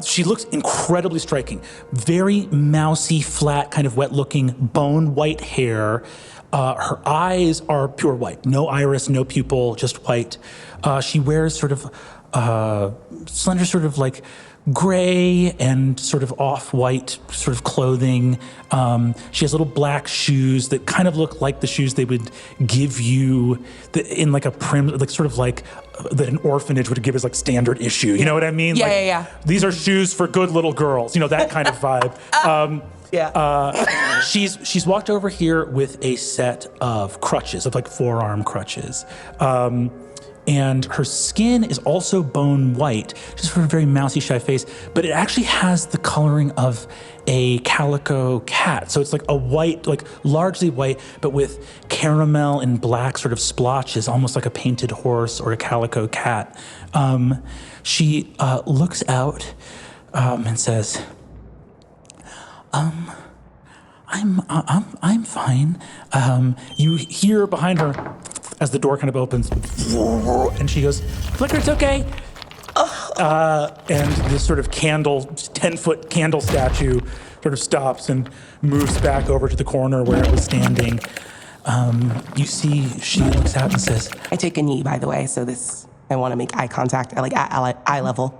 Speaker 2: She looks incredibly striking. Very mousy, flat, kind of wet-looking, bone-white hair. Her eyes are pure white. No iris, no pupil, just white. She wears sort of slender, sort of gray and sort of off-white sort of clothing. She has little black shoes that kind of look like the shoes they would give you in a that an orphanage would give as standard issue. You know what I mean?
Speaker 4: Yeah.
Speaker 2: These are shoes for good little girls. That kind of vibe. She's walked over here with a set of crutches, of forearm crutches. and her skin is also bone white, just for a very mousy, shy face, but it actually has the coloring of a calico cat. So it's like a white, like largely white, but with caramel and black sort of splotches, almost like a painted horse or a calico cat. She looks out and says, I'm fine. You hear behind her as the door kind of opens, and she goes, Flicker, it's okay. And this sort of 10-foot candle statue sort of stops and moves back over to the corner where it was standing. You see, she looks out and says,
Speaker 4: I take a knee, by the way, so I want to make eye contact, like at eye level.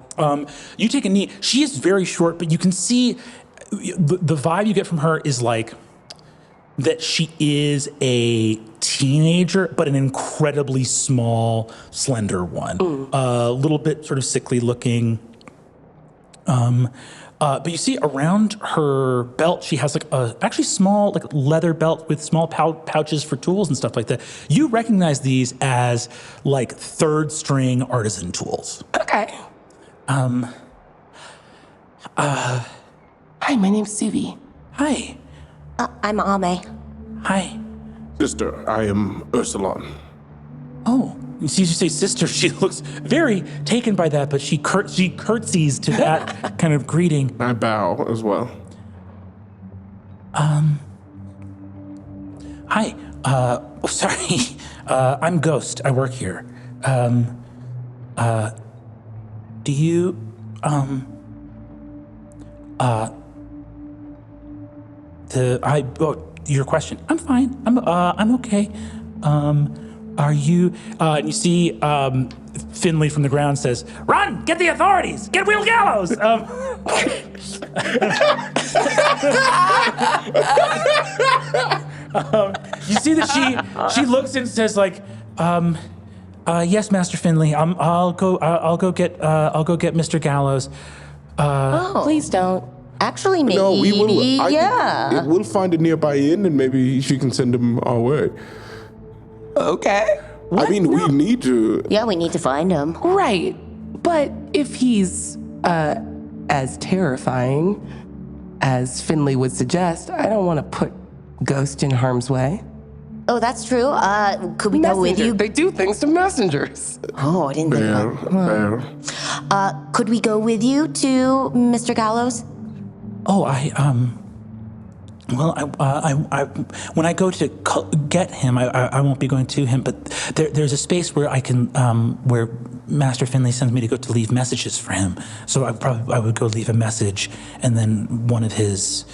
Speaker 2: You take a knee. She is very short, but you can see the vibe you get from her is like that she is a teenager, but an incredibly small, slender one. A little bit sort of sickly looking. But you see around her belt, she has like a actually small like leather belt with small pouches for tools and stuff like that. You recognize these as like third string artisan tools.
Speaker 4: Okay. Hi, my name's Suvi.
Speaker 2: Hi.
Speaker 1: I'm Ame.
Speaker 2: Hi.
Speaker 3: Sister, I am Ursulon.
Speaker 2: Oh, you see, you say sister. She looks very taken by that, but she curtsies to that kind of greeting.
Speaker 3: I bow as well.
Speaker 2: Hi. Sorry. I'm Ghost. I work here. Do you, your question. I'm fine. I'm okay. Are you, and you see, Finley from the ground says, run, get the authorities, get Will Gallows. You see that she looks and says like, yes, Master Finley, I'll go get Mr. Gallows.
Speaker 4: Please don't.
Speaker 1: Actually, maybe.
Speaker 3: No, we will.
Speaker 1: Yeah.
Speaker 3: We'll find a nearby inn and maybe she can send him our way.
Speaker 4: Okay.
Speaker 3: I mean, we need to.
Speaker 1: Yeah, we need to find him.
Speaker 4: Right. But if he's as terrifying as Finley would suggest, I don't want to put Ghost in harm's way.
Speaker 1: Oh, that's true. Could we go with you?
Speaker 4: They do things to messengers.
Speaker 1: Oh, I didn't think about
Speaker 3: Fair.
Speaker 1: Could we go with you to Mr. Gallows?
Speaker 2: Oh, when I go to get him, I won't be going to him, but there's a space where I can, where Master Finley sends me to go to leave messages for him. So I would go leave a message, and then one of his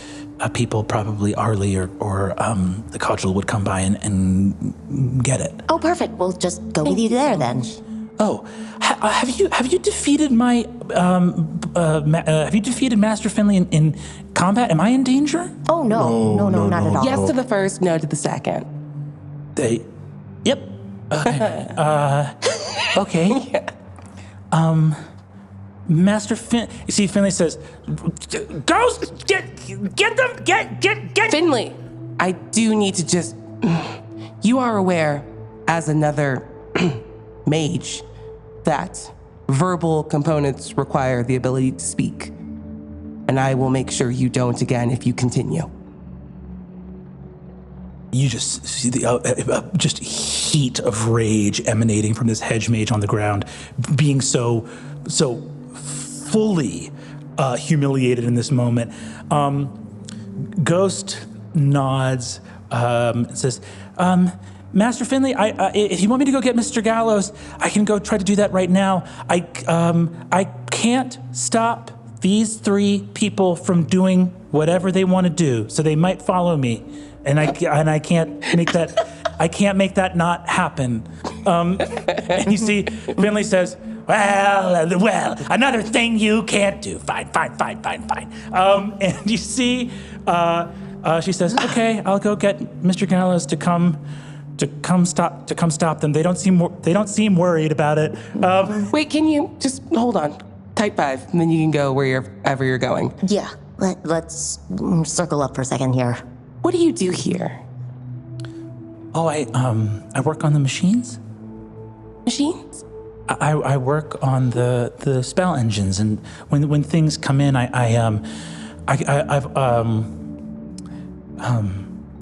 Speaker 2: people, probably Arlie or the Cudgel, would come by and get it.
Speaker 1: Oh, perfect. We'll just go with you there then.
Speaker 2: Oh, have you defeated my have you defeated Master Finley in combat? Am I in danger?
Speaker 1: Oh no, not at all.
Speaker 4: Yes to the first, no to the second.
Speaker 2: Yep. Okay.
Speaker 4: Yeah.
Speaker 2: Master Fin. You see, Finley says, "Ghost, get them, get."
Speaker 4: Finley, I do need to just. You are aware, as another mage, that verbal components require the ability to speak. And I will make sure you don't again if you continue.
Speaker 2: You just see the just heat of rage emanating from this hedge mage on the ground, being so fully humiliated in this moment. Ghost nods and says, Master Finley, if you want me to go get Mr. Gallows, I can go try to do that right now. I can't stop these 3 people from doing whatever they want to do, so they might follow me, and I can't make that not happen. And you see, Finley says, well, another thing you can't do. Fine. And you see, she says, okay, I'll go get Mr. Gallows to come stop them. They don't seem worried about it.
Speaker 4: Wait, can you just hold on? Type 5, and then you can go wherever you're going.
Speaker 1: Yeah, let's circle up for a second here.
Speaker 4: What do you do here?
Speaker 2: Oh, I work on the machines.
Speaker 4: machines?
Speaker 2: I work on the spell engines, and when things come in,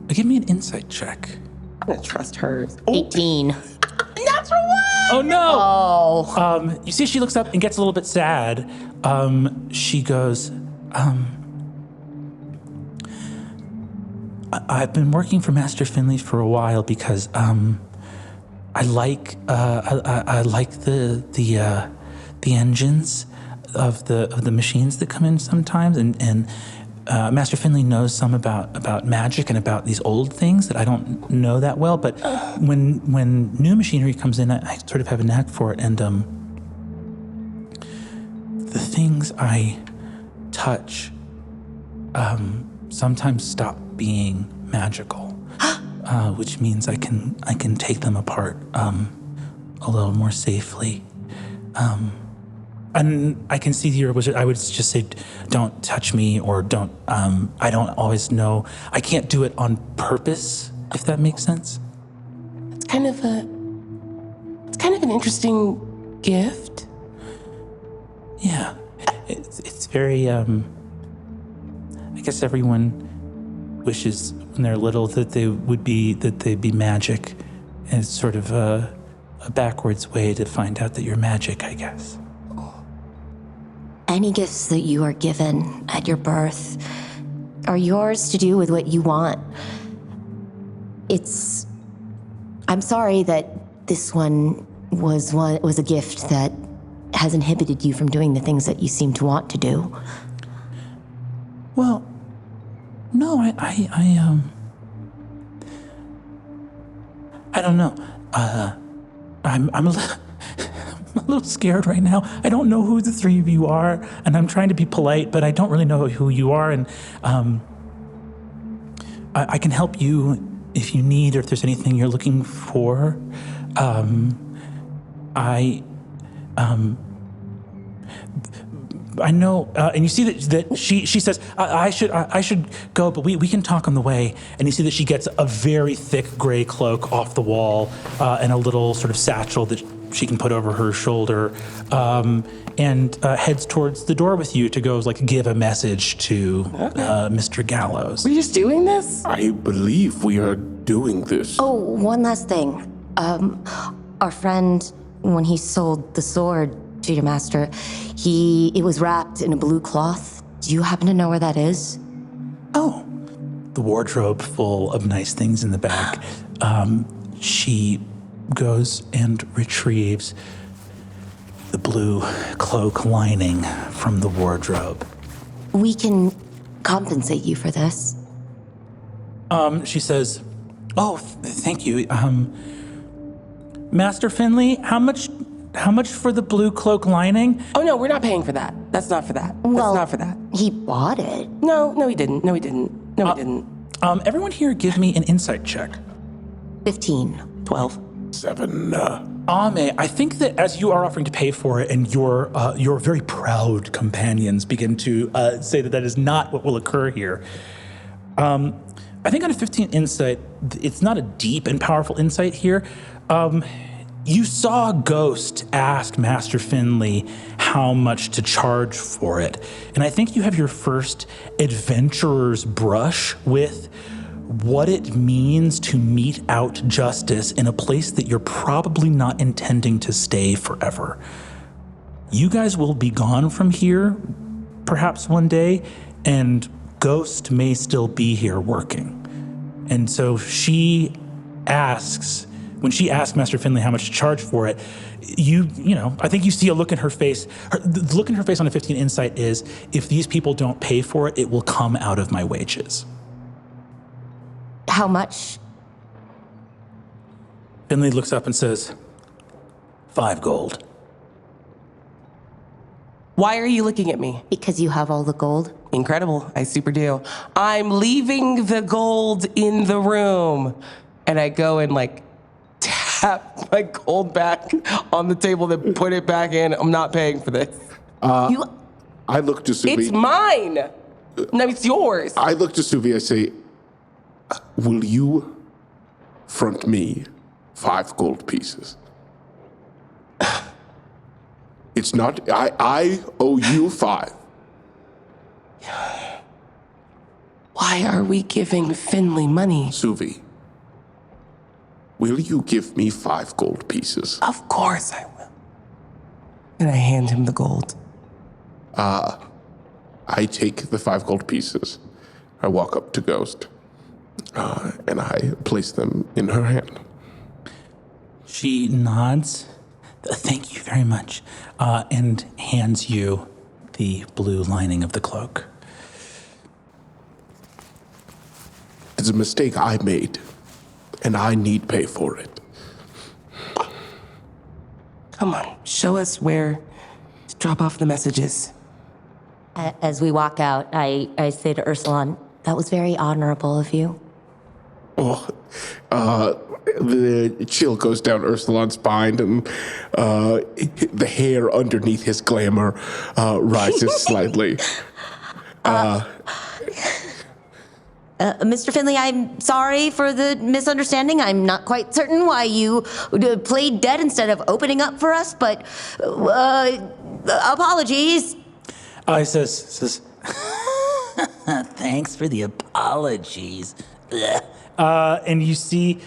Speaker 2: give me an insight check.
Speaker 4: I'm gonna trust hers.
Speaker 1: 18.
Speaker 4: Natural one!
Speaker 2: Oh no!
Speaker 1: Oh.
Speaker 2: You see, she looks up and gets a little bit sad. She goes, I've been working for Master Finley for a while because I like the engines of the machines that come in sometimes, and Master Finley knows some about magic and about these old things that I don't know that well. But when new machinery comes in, I sort of have a knack for it, and the things I touch sometimes stop being magical, which means I can take them apart a little more safely. And I can see your wizard. I would just say, don't touch me, or don't. I don't always know. I can't do it on purpose, if that makes sense.
Speaker 4: It's kind of an interesting gift.
Speaker 2: Yeah, it's very. I guess everyone wishes when they're little that they'd be magic, and it's sort of a backwards way to find out that you're magic, I guess.
Speaker 1: Any gifts that you are given at your birth are yours to do with what you want. I'm sorry that this one was a gift that has inhibited you from doing the things that you seem to want to do.
Speaker 2: Well, no, I don't know. I'm a little scared right now. I don't know who the three of you are, and I'm trying to be polite, but I don't really know who you are, and I can help you if you need, or if there's anything you're looking for. I know, and you see that she says, I should go, but we can talk on the way. And you see that she gets a very thick gray cloak off the wall, and a little sort of satchel that she can put over her shoulder, and heads towards the door with you to go give a message to Mr. Gallows.
Speaker 4: We're just doing this?
Speaker 3: I believe we are doing this.
Speaker 1: Oh, one last thing. Our friend, when he sold the sword to your master, it was wrapped in a blue cloth. Do you happen to know where that is?
Speaker 2: Oh, the wardrobe full of nice things in the back. She goes and retrieves the blue cloak lining from the wardrobe.
Speaker 1: We can compensate you for this.
Speaker 2: She says, "Oh, thank you. Master Finley, how much for the blue cloak lining?"
Speaker 4: Oh no, we're not paying for that. That's not for that.
Speaker 1: Well,
Speaker 4: That's not for that.
Speaker 1: He bought it.
Speaker 4: No, he didn't. No, he didn't.
Speaker 2: Everyone here give me an insight check.
Speaker 1: 15.
Speaker 4: 12.
Speaker 3: 7.
Speaker 2: Ame, I think that as you are offering to pay for it, and your very proud companions begin to say that is not what will occur here, I think on a 15 insight, it's not a deep and powerful insight here. You saw a ghost ask Master Finley how much to charge for it, and I think you have your first adventurer's brush with what it means to mete out justice in a place that you're probably not intending to stay forever. You guys will be gone from here, perhaps one day, and Ghost may still be here working. And so when she asks Master Finley how much to charge for it, I think you see a look in her face. The look in her face on a 15 insight is, if these people don't pay for it, it will come out of my wages.
Speaker 1: How much?
Speaker 2: Finley looks up and says, 5 gold.
Speaker 4: Why are you looking at me?
Speaker 1: Because you have all the gold.
Speaker 4: Incredible. I super do. I'm leaving the gold in the room. And I go and tap my gold back on the table, then put it back in. I'm not paying for this.
Speaker 3: I look to Suvi.
Speaker 4: It's mine. No, it's yours.
Speaker 3: I look to Suvi. I say, will you front me 5 gold pieces? It's not, I owe you 5.
Speaker 4: Why are we giving Finley money?
Speaker 3: Suvi, will you give me 5 gold pieces?
Speaker 4: Of course I will. And I hand him the gold.
Speaker 3: I take the 5 gold pieces. I walk up to Ghost, and I place them in her hand.
Speaker 2: She nods. Thank you very much. And hands you the blue lining of the cloak.
Speaker 3: It's a mistake I made, and I need pay for it.
Speaker 4: Come on, show us where to drop off the messages.
Speaker 1: As we walk out, I say to Ursulon, that was very honorable of you.
Speaker 3: Oh, the chill goes down Ursulon's spine, and the hair underneath his glamour rises slightly.
Speaker 1: Mr. Finley, I'm sorry for the misunderstanding. I'm not quite certain why you played dead instead of opening up for us, but apologies.
Speaker 2: He says, thanks for the apologies. And you see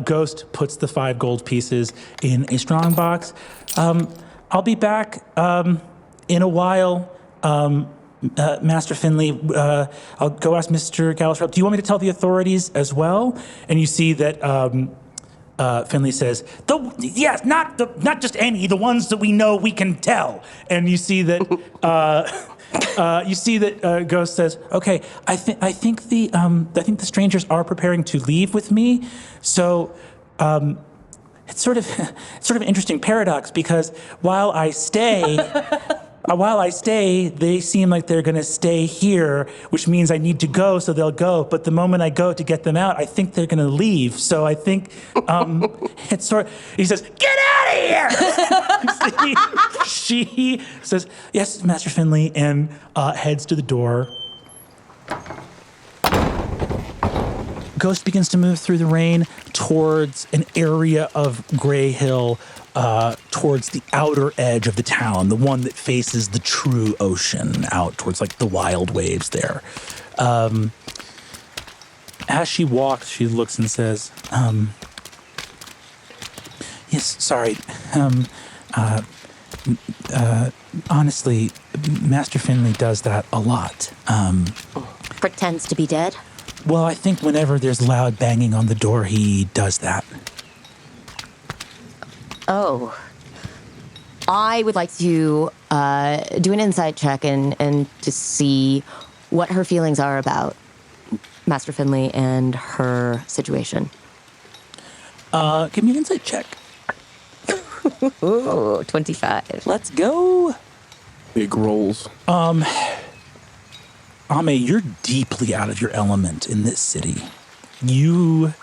Speaker 2: Ghost puts the 5 gold pieces in a strong box. I'll be back in a while. Master Finley, I'll go ask Mr. Gallows. Do you want me to tell the authorities as well? And you see that Finley says, yes, not just any, the ones that we know we can tell. And you see that Ghost says, okay, I think the strangers are preparing to leave with me. So it's sort of an interesting paradox, because while I stay, they seem like they're going to stay here, which means I need to go, so they'll go. But the moment I go to get them out, I think they're going to leave. So I think it's sort of, he says, get out of here! She says, yes, Master Finley, and heads to the door. Ghost begins to move through the rain towards an area of Grey Hill, towards the outer edge of the town, the one that faces the true ocean, out towards like the wild waves there. As she walks, she looks and says, yes, sorry. Honestly, Master Finley does that a lot.
Speaker 1: Pretends to be dead?
Speaker 2: Well, I think whenever there's loud banging on the door, he does that.
Speaker 1: Oh. I would like to do an insight check and to see what her feelings are about Master Finley and her situation.
Speaker 2: Give me an insight check.
Speaker 1: Ooh, 25.
Speaker 2: Let's go.
Speaker 3: Big rolls.
Speaker 2: Ame, you're deeply out of your element in this city. You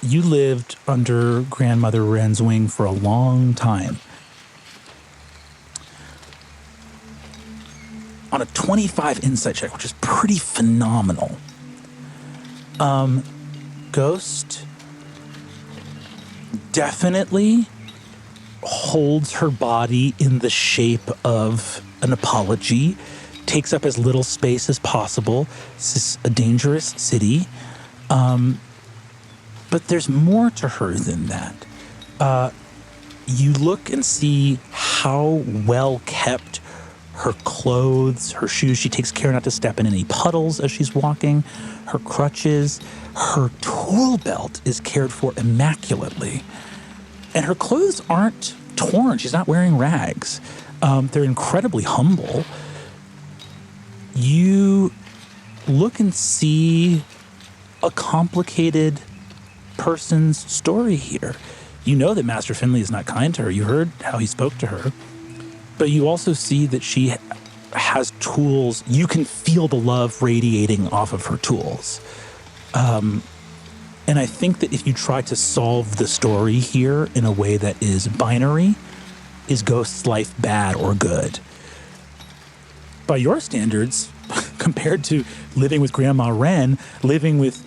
Speaker 2: lived under Grandmother Wren's wing for a long time. On a 25 insight check, which is pretty phenomenal, Ghost definitely holds her body in the shape of an apology, takes up as little space as possible. This is a dangerous city. But there's more to her than that. You look and see how well kept her clothes, her shoes. She takes care not to step in any puddles as she's walking. Her crutches, her tool belt is cared for immaculately. And her clothes aren't torn. She's not wearing rags. They're incredibly humble. You look and see a complicated person's story here. You know that Master Finley is not kind to her. You heard how he spoke to her. But you also see that she has tools. You can feel the love radiating off of her tools. And I think that if you try to solve the story here in a way that is binary, is Ghost's life bad or good? By your standards, compared to living with Grandma Wren, living with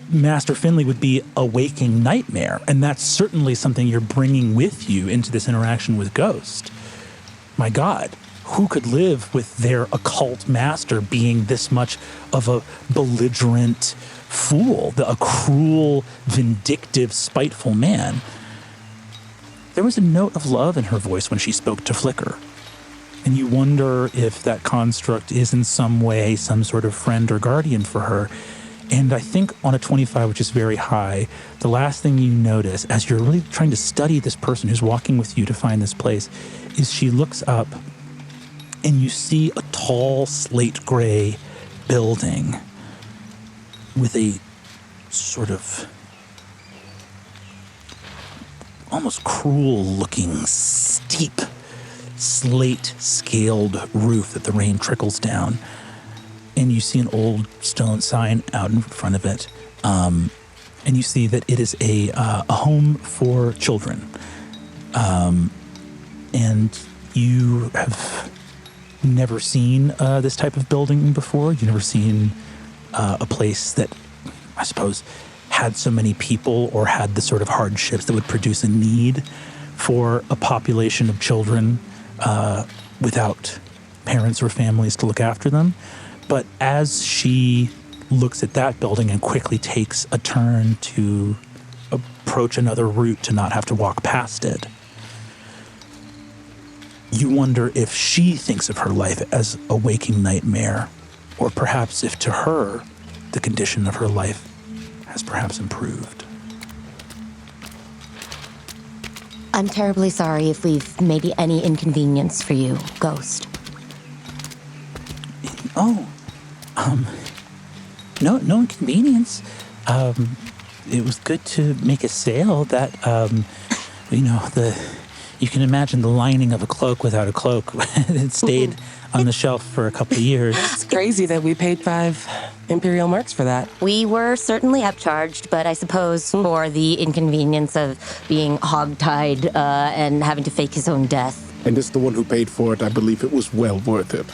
Speaker 2: Master Finley would be a waking nightmare, and that's certainly something you're bringing with you into this interaction with Ghost. My God, who could live with their occult master being this much of a belligerent fool, a cruel, vindictive, spiteful man? There was a note of love in her voice when she spoke to Flicker, and you wonder if that construct is in some way some sort of friend or guardian for her. And I think on a 25, which is very high, the last thing you notice as you're really trying to study this person who's walking with you to find this place is she looks up and you see a tall slate gray building with a sort of almost cruel looking steep slate scaled roof that the rain trickles down. And you see an old stone sign out in front of it. And you see that it is a home for children. And you have never seen this type of building before. You've never seen a place that, I suppose, had so many people or had the sort of hardships that would produce a need for a population of children without parents or families to look after them. But as she looks at that building and quickly takes a turn to approach another route to not have to walk past it, you wonder if she thinks of her life as a waking nightmare, or perhaps if to her, the condition of her life has perhaps improved.
Speaker 1: I'm terribly sorry if we've made any inconvenience for you, Ghost.
Speaker 5: No inconvenience. It was good to make a sale that, you can imagine the lining of a cloak without a cloak. It stayed on the shelf for a couple of years.
Speaker 4: It's crazy that we paid 5 Imperial marks for that.
Speaker 1: We were certainly upcharged, but I suppose for the inconvenience of being hogtied and having to fake his own death.
Speaker 3: And as the one who paid for it, I believe it was well worth it.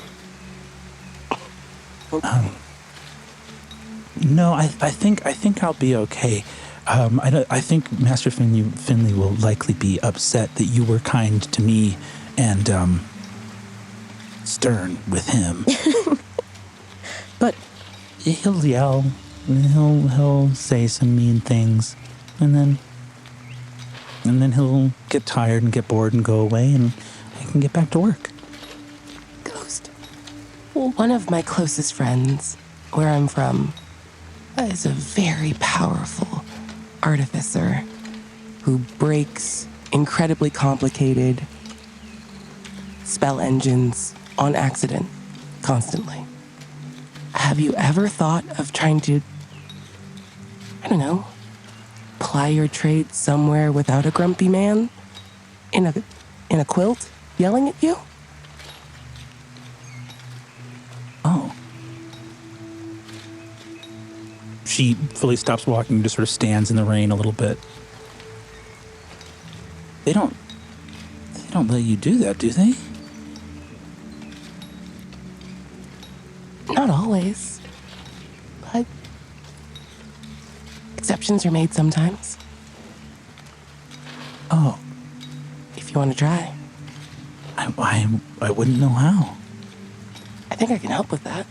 Speaker 2: No, I think I'll be okay. I think Master Finley will likely be upset that you were kind to me and stern with him. But he'll yell and he'll say some mean things, and then he'll get tired and get bored and go away, and I can get back to work.
Speaker 4: Ghost. One of my closest friends, where I'm from, is a very powerful artificer who breaks incredibly complicated spell engines on accident constantly. Have you ever thought of trying to, ply your trade somewhere without a grumpy man in a quilt yelling at you?
Speaker 2: Oh. She fully stops walking, just sort of stands in the rain a little bit. They don't let you do that, do they?
Speaker 4: Not always, but exceptions are made sometimes.
Speaker 2: Oh,
Speaker 4: If you want to try,
Speaker 2: I wouldn't know how.
Speaker 4: I think I can help with that.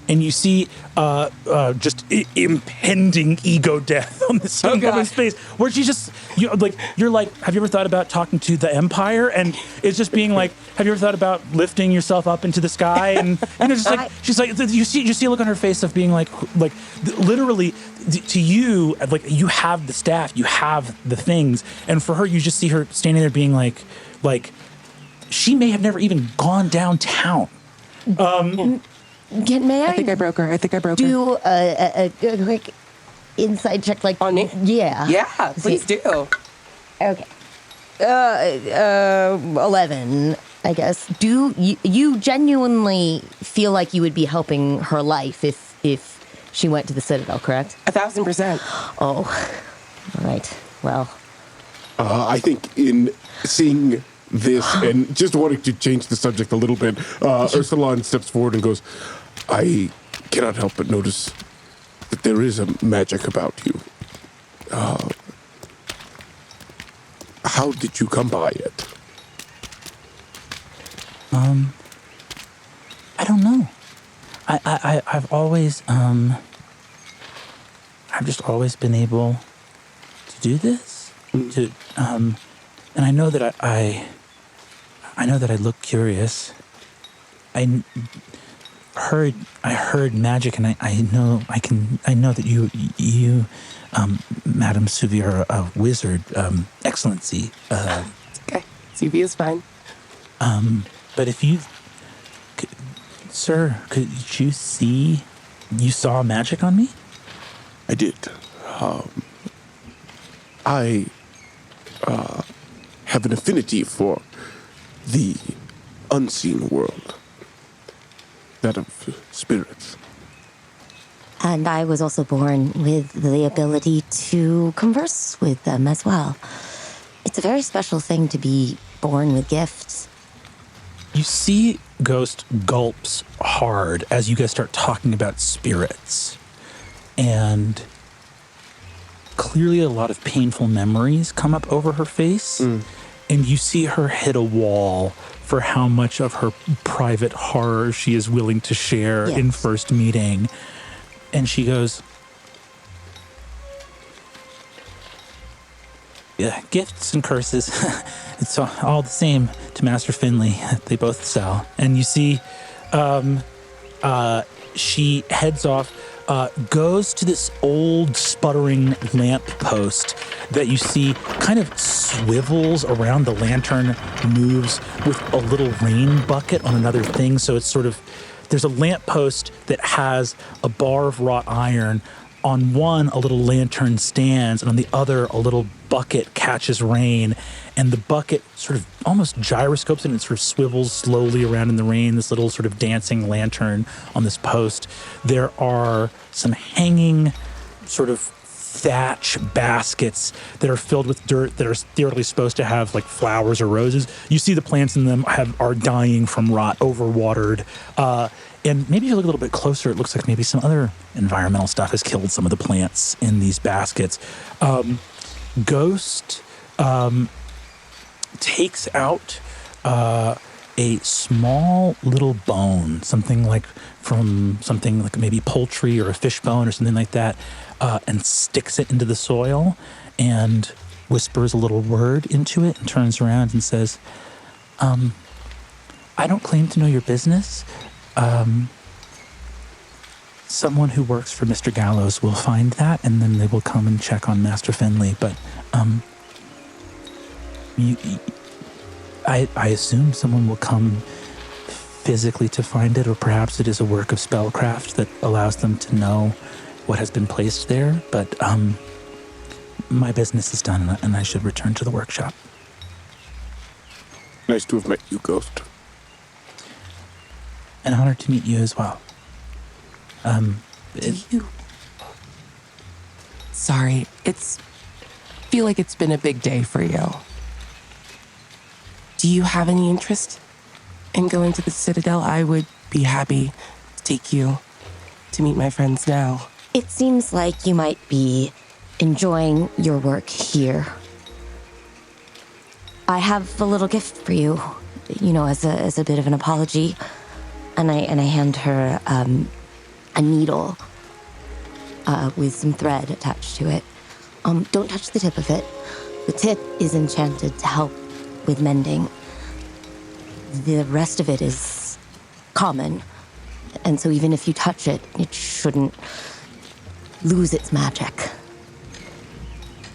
Speaker 2: And you see just impending ego death on this young woman's face, where she's just, you're like, have you ever thought about talking to the Empire? And it's just being like, have you ever thought about lifting yourself up into the sky? And just like, she's like, you see a look on her face of being like literally, to you, like, you have the staff, you have the things, and for her, you just see her standing there being like she may have never even gone downtown.
Speaker 1: May
Speaker 4: I think I broke her.
Speaker 1: do a quick inside check, like
Speaker 4: on me?
Speaker 1: Yeah.
Speaker 4: Yeah, please do.
Speaker 1: Okay. 11, I guess. Do you genuinely feel like you would be helping her life if she went to the Citadel, correct?
Speaker 4: 1,000%.
Speaker 1: Oh, all right. Well,
Speaker 3: I think in seeing this and just wanting to change the subject a little bit, Ursulon steps forward and goes, I cannot help but notice that there is a magic about you. How did you come by it?
Speaker 5: I don't know. I've always, I've just always been able to do this. And I know that I know that I look curious. I heard magic, and I know that you, Madame Suvi, are a wizard, Excellency.
Speaker 4: Okay, CV is fine.
Speaker 5: But if you, sir, could you see? You saw magic on me?
Speaker 3: I did. I have an affinity for the unseen world, that of spirits.
Speaker 1: And I was also born with the ability to converse with them as well. It's a very special thing to be born with gifts.
Speaker 2: You see Ghost gulps hard as you guys start talking about spirits. And clearly a lot of painful memories come up over her face. And you see her hit a wall for how much of her private horror she is willing to share in first meeting. And she goes, yeah, gifts and curses. It's all the same to Master Finley. They both sell. And you see she heads off, goes to this old sputtering lamp post that you see kind of swivels around the lantern, moves with a little rain bucket on another thing. So it's sort of, there's a lamp post that has a bar of wrought iron. On one, a little lantern stands, and on the other, a little bucket catches rain, and the bucket sort of almost gyroscopes and it sort of swivels slowly around in the rain, this little sort of dancing lantern on this post. There are some hanging sort of thatch baskets that are filled with dirt that are theoretically supposed to have like flowers or roses. You see the plants in them are dying from rot, overwatered. And maybe if you look a little bit closer, it looks like maybe some other environmental stuff has killed some of the plants in these baskets. Ghost takes out a small little bone, something like maybe poultry or a fish bone or something like that, and sticks it into the soil and whispers a little word into it and turns around and says, I don't claim to know your business. Someone who works for Mr. Gallows will find that, and then they will come and check on Master Finley. But I assume someone will come physically to find it, or perhaps it is a work of spellcraft that allows them to know what has been placed there. But my business is done, and I should return to the workshop.
Speaker 3: Nice to have met you, Ghost.
Speaker 5: An honor to meet you as well.
Speaker 4: Sorry, feel like it's been a big day for you. Do you have any interest in going to the Citadel? I would be happy to take you to meet my friends now.
Speaker 1: It seems like you might be enjoying your work here. I have a little gift for you, as a bit of an apology. And I hand her a needle with some thread attached to it. Don't touch the tip of it. The tip is enchanted to help with mending. The rest of it is common. And so even if you touch it, it shouldn't lose its magic.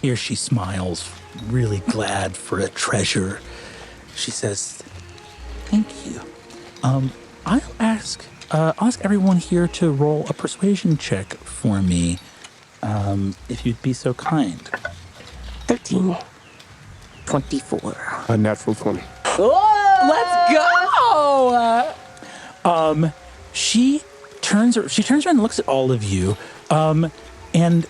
Speaker 2: Here she smiles, really glad for a treasure. She says, thank you. I'll ask everyone here to roll a persuasion check for me, if you'd be so kind.
Speaker 4: 13.
Speaker 1: 24.
Speaker 3: A natural 20.
Speaker 4: Let's go!
Speaker 2: She turns around and looks at all of you, and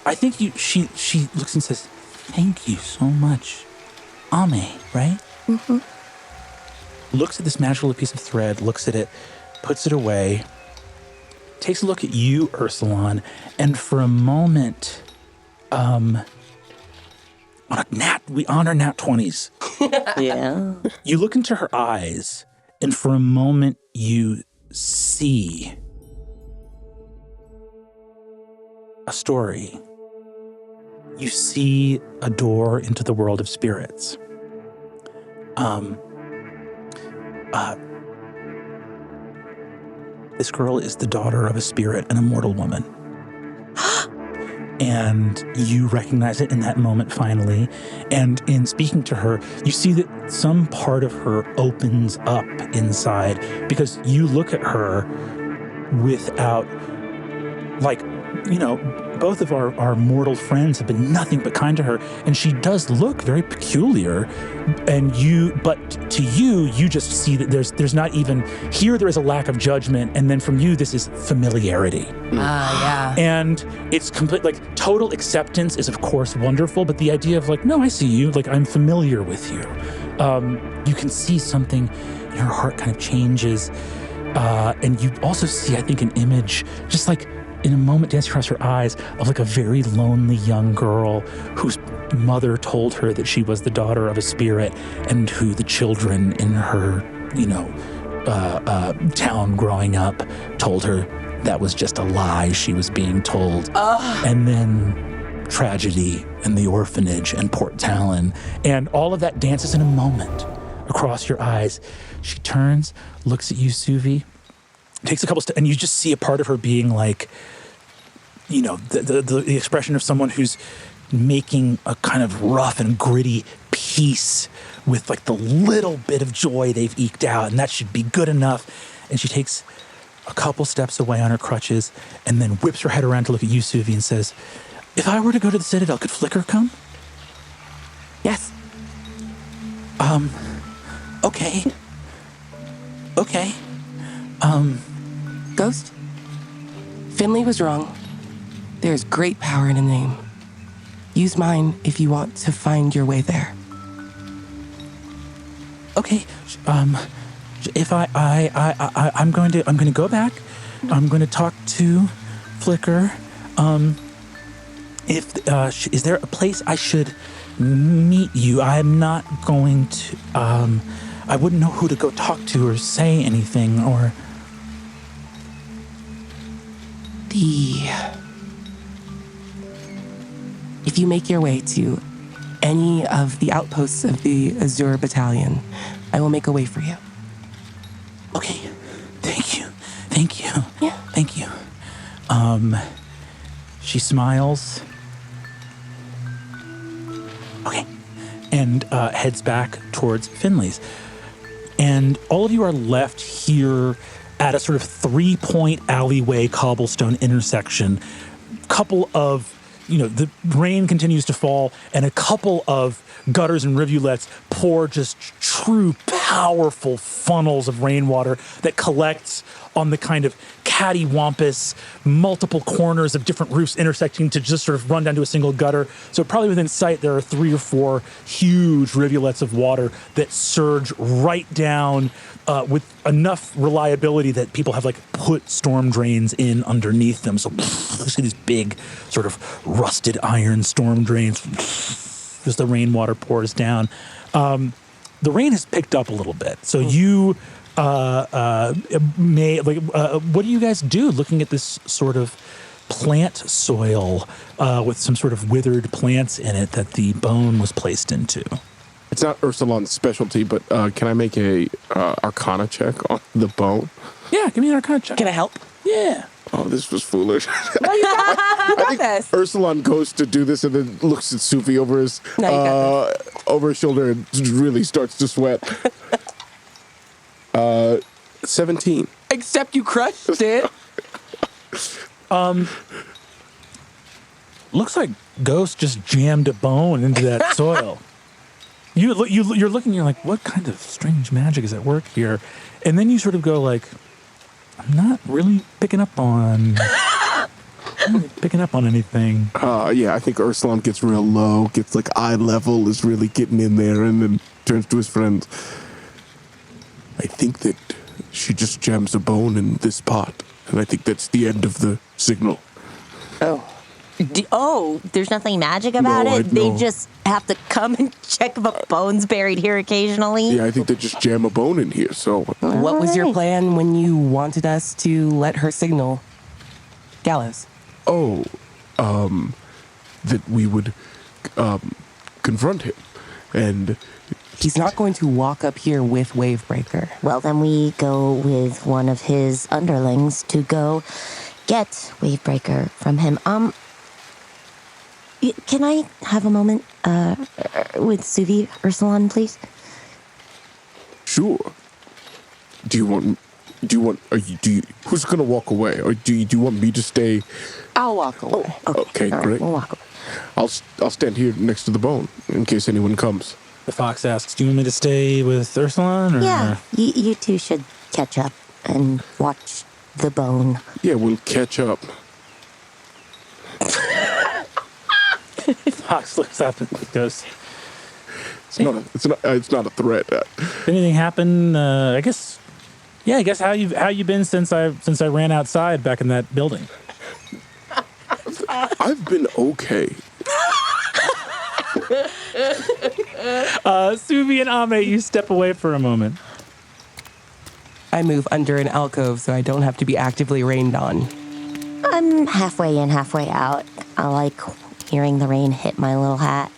Speaker 2: I think she looks and says, thank you so much. Ame, right? looks at this magical piece of thread, looks at it, puts it away, takes a look at you, Ursulon, and for a moment, we honor nat 20s.
Speaker 1: Yeah.
Speaker 2: You look into her eyes, and for a moment, you see a story. You see a door into the world of spirits. This girl is the daughter of a spirit, an immortal woman. And you recognize it in that moment finally. And in speaking to her, you see that some part of her opens up inside because you look at her without, like, you know, both of our mortal friends have been nothing but kind to her, and she does look very peculiar. But to you, you just see that there's not even here. There is a lack of judgment, and then from you, this is familiarity.
Speaker 4: Yeah.
Speaker 2: And it's complete, like, total acceptance is of course wonderful, but the idea of like, no, I see you, like I'm familiar with you. You can see something in her heart kind of changes, and you also see, I think, an image just like, in a moment, dance across her eyes of like a very lonely young girl whose mother told her that she was the daughter of a spirit, and who the children in her, town growing up told her that was just a lie she was being told. And then tragedy and the orphanage and Port Talon, and all of that dances in a moment across your eyes. She turns, looks at you, Suvi, takes a couple steps, and you just see a part of her being like, you know, the expression of someone who's making a kind of rough and gritty peace with like the little bit of joy they've eked out, and that should be good enough. And she takes a couple steps away on her crutches and then whips her head around to look at you, Suvi, and says, if I were to go to the Citadel, could Flicker come?
Speaker 4: Yes.
Speaker 2: Okay.
Speaker 4: Ghost? Finley was wrong. There is great power in a name. Use mine if you want to find your way there.
Speaker 2: Okay. If I'm going to go back. I'm going to talk to Flicker. Is there a place I should meet you? I'm not going to. I wouldn't know who to go talk to or say anything or.
Speaker 4: If you make your way to any of the outposts of the Azure Battalion, I will make a way for you.
Speaker 2: Okay. Thank you.
Speaker 4: Yeah.
Speaker 2: Thank you. She smiles. Okay. And heads back towards Finley's. And all of you are left here at a sort of 3-point alleyway cobblestone intersection. Couple of, the rain continues to fall, and a couple of gutters and rivulets pour just true powerful funnels of rainwater that collects on the kind of cattywampus, multiple corners of different roofs intersecting to just sort of run down to a single gutter. So probably within sight, there are 3 or 4 huge rivulets of water that surge right down with enough reliability that people have put storm drains in underneath them. So you see these big sort of rusted iron storm drains as the rainwater pours down. The rain has picked up a little bit. So you what do you guys do looking at this sort of plant soil with some sort of withered plants in it that the bone was placed into?
Speaker 3: It's not Ursulon's specialty, but can I make a Arcana check on the bone?
Speaker 2: Yeah, give me an Arcana check.
Speaker 4: Can I help?
Speaker 2: Yeah.
Speaker 3: Oh, this was foolish.
Speaker 4: No, you got this.
Speaker 3: Ursulon goes to do this and then looks at Sufi over his shoulder and really starts to sweat. 17.
Speaker 4: Except you crushed it.
Speaker 2: Looks like Ghost just jammed a bone into that soil. You're looking, you're like, what kind of strange magic is at work here? And then you sort of go like, I'm not really picking up on anything.
Speaker 3: Yeah, I think Ursulon gets real low, gets eye level, is really getting in there, and then turns to his friends. I think that she just jams a bone in this pot, and I think that's the end of the signal.
Speaker 1: There's nothing magic about
Speaker 3: No,
Speaker 1: it? They
Speaker 3: no.
Speaker 1: just have to come and check if a bone's buried here occasionally?
Speaker 3: Yeah, I think they just jam a bone in here, so...
Speaker 4: What was your
Speaker 1: Alright.
Speaker 4: plan when you wanted us to let her signal Gallows?
Speaker 3: that we would confront him, and...
Speaker 4: He's not going to walk up here with Wavebreaker.
Speaker 1: Well, then we go with one of his underlings to go get Wavebreaker from him. Can I have a moment with Suvi Ursulon, please?
Speaker 3: Sure. Who's gonna walk away? Or do you want me to stay?
Speaker 4: I'll walk away.
Speaker 3: Okay,
Speaker 1: all right,
Speaker 3: great.
Speaker 1: we'll walk away.
Speaker 3: I'll stand here next to the bone in case anyone comes.
Speaker 2: The fox asks, do you want me to stay with Ursulon? Or?
Speaker 1: Yeah, you two should catch up and watch the bone.
Speaker 3: Yeah, we'll catch up.
Speaker 2: Fox looks up and goes,
Speaker 3: It's not a threat.
Speaker 2: if anything happened, I guess how you been since I ran outside back in that building?
Speaker 3: I've been okay.
Speaker 2: Suvi and Ame, you step away for a moment.
Speaker 4: I move under an alcove so I don't have to be actively rained on.
Speaker 1: I'm halfway in, halfway out. I like hearing the rain hit my little hat.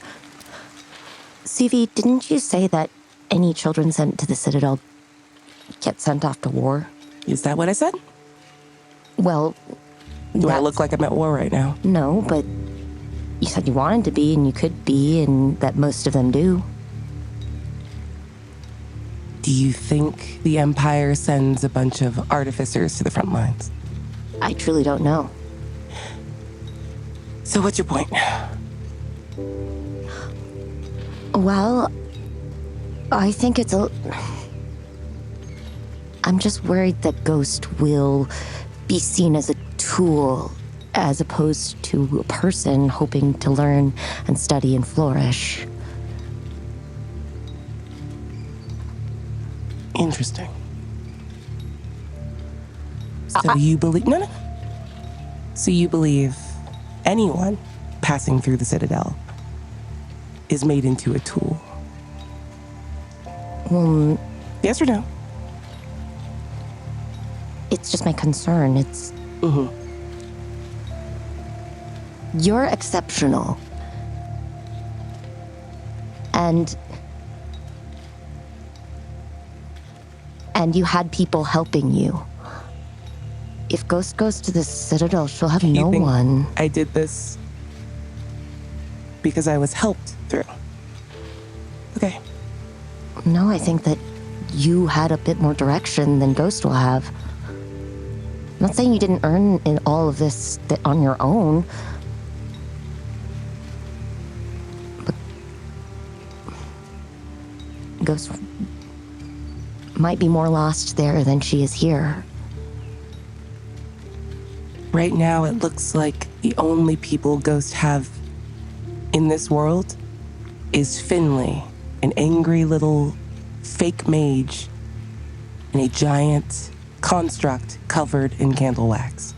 Speaker 1: Suvi, didn't you say that any children sent to the Citadel get sent off to war?
Speaker 4: Is that what I said?
Speaker 1: Well,
Speaker 4: Do I
Speaker 1: that's-
Speaker 4: look like I'm at war right now?
Speaker 1: No, but you said you wanted to be and you could be, and that most of them do.
Speaker 4: Do you think the Empire sends a bunch of artificers to the front lines?
Speaker 1: I truly don't know.
Speaker 4: So what's your point?
Speaker 1: Well, I think I'm just worried that Ghost will be seen as a tool as opposed to a person hoping to learn and study and flourish.
Speaker 4: Interesting. So you believe... No. So you believe anyone passing through the Citadel is made into a tool? Yes or no?
Speaker 1: It's just my concern. It's... You're exceptional. And you had people helping you. If Ghost goes to the Citadel, she'll have
Speaker 4: You
Speaker 1: no
Speaker 4: think
Speaker 1: one.
Speaker 4: I did this because I was helped through. Okay.
Speaker 1: No, I think that you had a bit more direction than Ghost will have. I'm not saying you didn't earn in all of this on your own. But Ghost might be more lost there than she is here.
Speaker 4: Right now, it looks like the only people ghosts have in this world is Finley, an angry little fake mage in a giant construct covered in candle wax.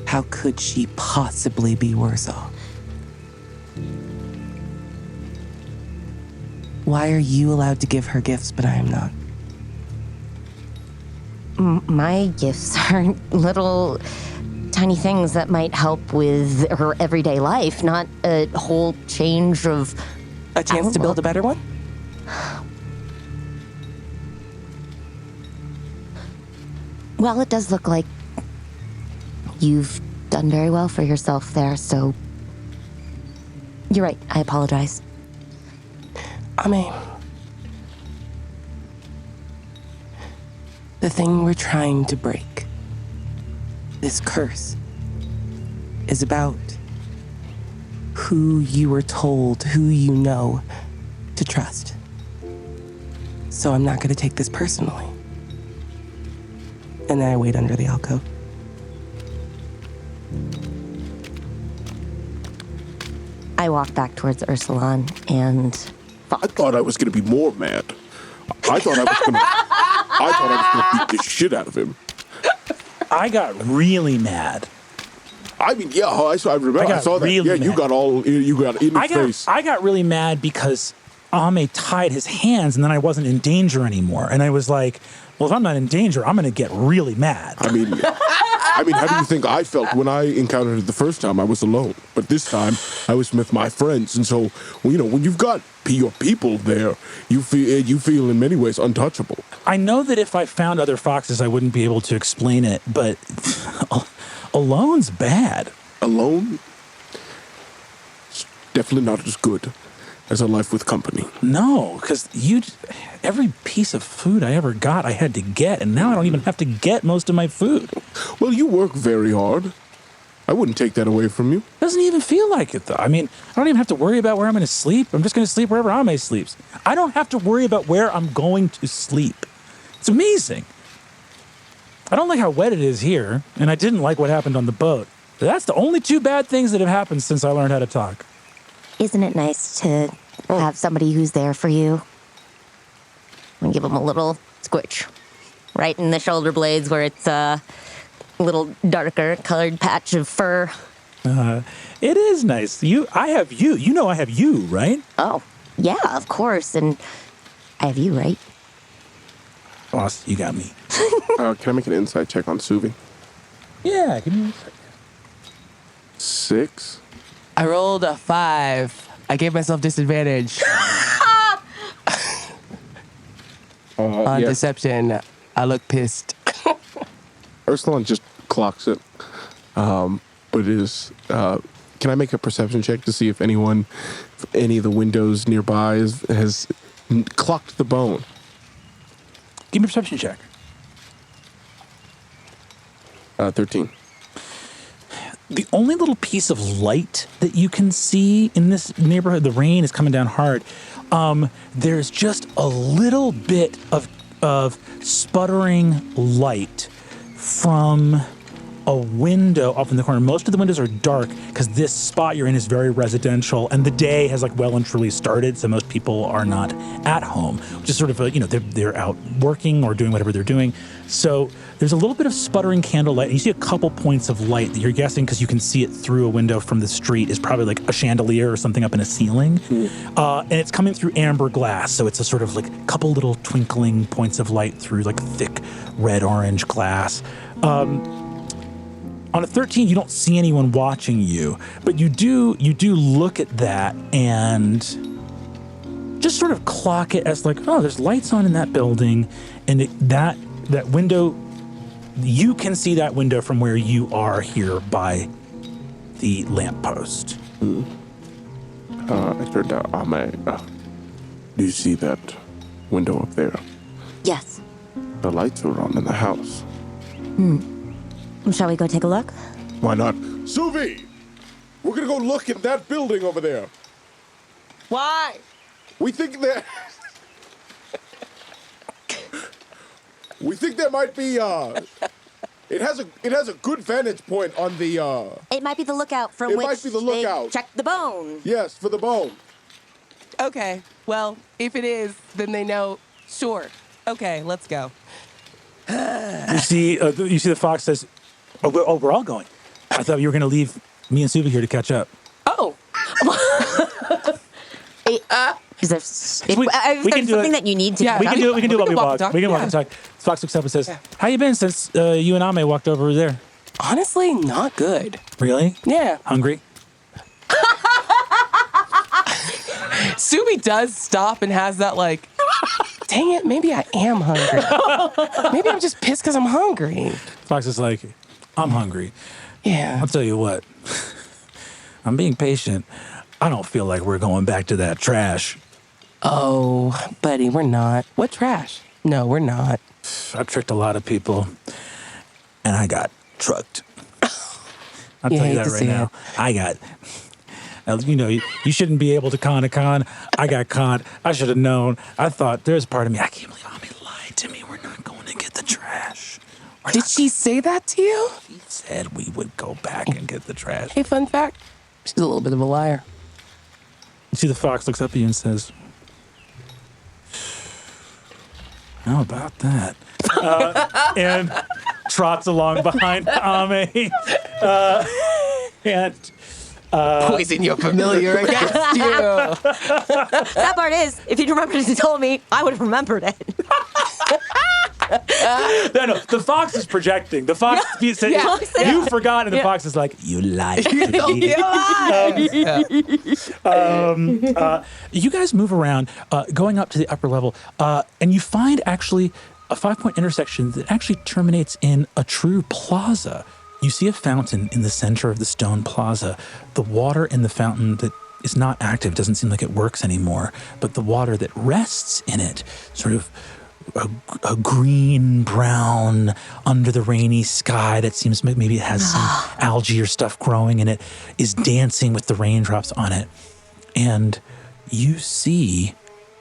Speaker 4: How could she possibly be worse off? Why are you allowed to give her gifts, but I am not?
Speaker 1: My gifts are little tiny things that might help with her everyday life, not a whole change of...
Speaker 4: A chance to build a better one?
Speaker 1: Well, it does look like you've done very well for yourself there, so... You're right, I apologize.
Speaker 4: Ame, the thing we're trying to break, this curse, is about who you were told, who you know to trust. So I'm not going to take this personally. And then I wait under the alcove.
Speaker 1: I walk back towards Ursulon and
Speaker 3: I thought I was going to be more mad. I thought I was going to beat the shit out of him.
Speaker 2: I got really mad.
Speaker 3: I mean, yeah, I remember. I saw that.
Speaker 2: Really
Speaker 3: yeah, you got in his face.
Speaker 2: I got really mad because Ame tied his hands, and then I wasn't in danger anymore. And I was like, well, if I'm not in danger, I'm going to get really mad.
Speaker 3: I mean, how do you think I felt when I encountered it the first time? I was alone, but this time I was with my friends, and so when you've got your people there, you feel in many ways untouchable.
Speaker 2: I know that if I found other foxes, I wouldn't be able to explain it, but alone's bad.
Speaker 3: Alone, it's definitely not as good as a life with company.
Speaker 2: No, because every piece of food I ever got, I had to get, and now I don't even have to get most of my food.
Speaker 3: Well, you work very hard. I wouldn't take that away from you.
Speaker 2: Doesn't even feel like it, though. I mean, I don't even have to worry about where I'm going to sleep. I'm just going to sleep wherever Ame sleeps. I don't have to worry about where I'm going to sleep. It's amazing. I don't like how wet it is here, and I didn't like what happened on the boat. But that's the only two bad things that have happened since I learned how to talk.
Speaker 1: Isn't it nice to have somebody who's there for you? And give them a little squitch. Right in the shoulder blades where it's a little darker colored patch of fur.
Speaker 2: It is nice. I have you. You know I have you, right?
Speaker 1: Oh, yeah, of course. And I have you, right?
Speaker 2: Boss, you got me.
Speaker 3: Can I make an insight check on Suvi?
Speaker 2: Yeah, give me a second.
Speaker 3: 6.
Speaker 4: I rolled a 5. I gave myself disadvantage. On deception, I look pissed.
Speaker 3: Ursulon just clocks it. But it is... can I make a perception check to see if any of the windows nearby has clocked the bone?
Speaker 2: Give me a perception check.
Speaker 3: 13.
Speaker 2: The only little piece of light that you can see in this neighborhood, the rain is coming down hard. There's just a little bit of sputtering light from a window up in the corner. Most of the windows are dark because this spot you're in is very residential, and the day has well and truly started, so most people are not at home, which is sort of they're out working or doing whatever they're doing. So there's a little bit of sputtering candlelight, and you see a couple points of light that you're guessing, because you can see it through a window from the street, is probably like a chandelier or something up in a ceiling. And it's coming through amber glass, so it's a sort of couple little twinkling points of light through thick red-orange glass. On a 13, you don't see anyone watching you, but you do look at that and just sort of clock it as there's lights on in that building, and that window, you can see that window from where you are here by the lamppost.
Speaker 3: I turned to Ame. Do you see that window up there?
Speaker 1: Yes.
Speaker 3: The lights are on in the house.
Speaker 1: Shall we go take a look?
Speaker 3: Why not? Suvi! We're gonna go look at that building over there.
Speaker 4: Why?
Speaker 3: We think there might be it has a good vantage point on the
Speaker 1: It might be the lookout from which they checked the bone.
Speaker 3: Yes, for the bone.
Speaker 4: Okay, well, if it is, then they know. Sure. Okay, let's go.
Speaker 2: You see the fox says, we're all going. I thought you were going to leave me and Suvi here to catch up.
Speaker 4: Oh.
Speaker 1: Is there something that you need to?
Speaker 4: Yeah,
Speaker 2: We can do it while we walk. We can walk and
Speaker 4: Yeah.
Speaker 2: talk. Fox looks up and says, how you been since you and Ame walked over there?
Speaker 4: Honestly, not good.
Speaker 2: Really?
Speaker 4: Yeah.
Speaker 2: Hungry?
Speaker 4: Subi does stop and has that dang it, maybe I am hungry. Maybe I'm just pissed because I'm hungry.
Speaker 2: Fox is like, I'm hungry.
Speaker 4: Yeah.
Speaker 2: I'll tell you what. I'm being patient. I don't feel like we're going back to that trash.
Speaker 4: Oh, buddy, we're not. What trash? No, we're not.
Speaker 2: I've tricked a lot of people, and I got trucked. I'll tell you that right now. I got... you shouldn't be able to con a con. I got conned. I should have known. I thought, there's part of me, I can't believe Ame lied to me. We're not going to get the trash.
Speaker 4: Did she say that to you?
Speaker 2: She said we would go back and get the trash.
Speaker 4: Hey, fun fact. She's a little bit of a liar.
Speaker 2: You see the fox looks up at you and says, How about that? And trots along behind Ame. And
Speaker 4: Poison your familiar against you.
Speaker 1: That part is, if you'd remembered to tell me, I would have remembered it.
Speaker 2: no, the fox is projecting. The fox said, you forgot, and the fox is like, you lied to me. You guys move around, going up to the upper level, and you find actually a 5-point intersection that actually terminates in a true plaza. You see a fountain in the center of the stone plaza. The water in the fountain that is not active, doesn't seem like it works anymore, but the water that rests in it, sort of a green brown under the rainy sky that seems maybe it has some algae or stuff growing in it, is dancing with the raindrops on it. And you see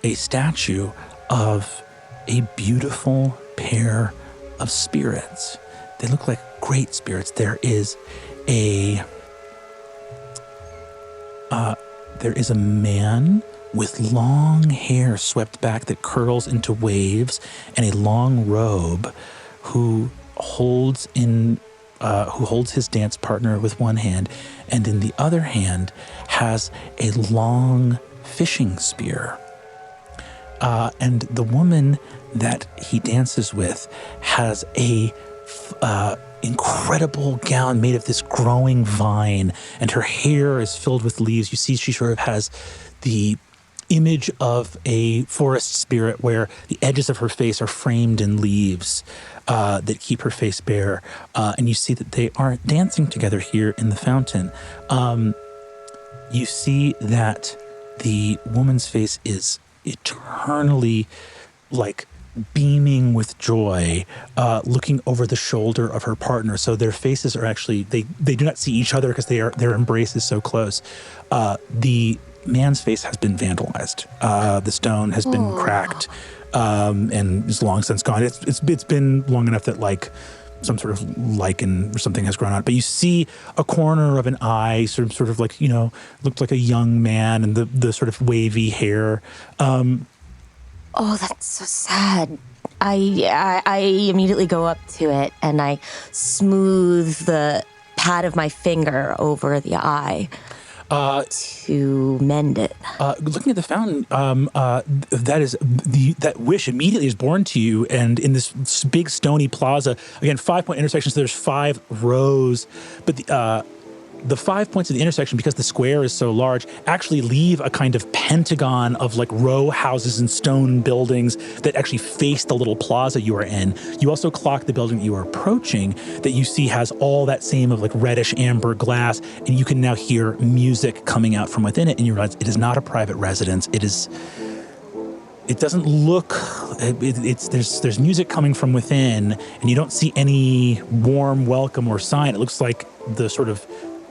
Speaker 2: a statue of a beautiful pair of spirits. They look like great spirits. There is a man with long hair swept back that curls into waves and a long robe who holds his dance partner with one hand, and in the other hand has a long fishing spear. And the woman that he dances with has a incredible gown made of this growing vine, and her hair is filled with leaves. You see she sort of has the image of a forest spirit where the edges of her face are framed in leaves that keep her face bare. And you see that they are dancing together here in the fountain. You see that the woman's face is eternally like beaming with joy, looking over the shoulder of her partner. So their faces are actually, they do not see each other because their embrace is so close. The man's face has been vandalized. The stone has been cracked, and is long since gone. It's been long enough that like some sort of lichen or something has grown on it. But you see a corner of an eye, sort of like, looked like a young man, and the sort of wavy hair.
Speaker 1: Oh, that's so sad. I immediately go up to it and I smooth the pad of my finger over the eye to mend it.
Speaker 2: Looking at the fountain, that wish immediately is born to you, and in this big stony plaza, again, 5-point intersection, so there's 5 rows, but the 5 points of the intersection, because the square is so large, actually leave a kind of pentagon of like row houses and stone buildings that actually face the little plaza you are in. You also clock the building that you are approaching that you see has all that same of like reddish amber glass, and you can now hear music coming out from within it, and you realize it is not a private residence. It doesn't look, there's music coming from within, and you don't see any warm welcome or sign. It looks like the sort of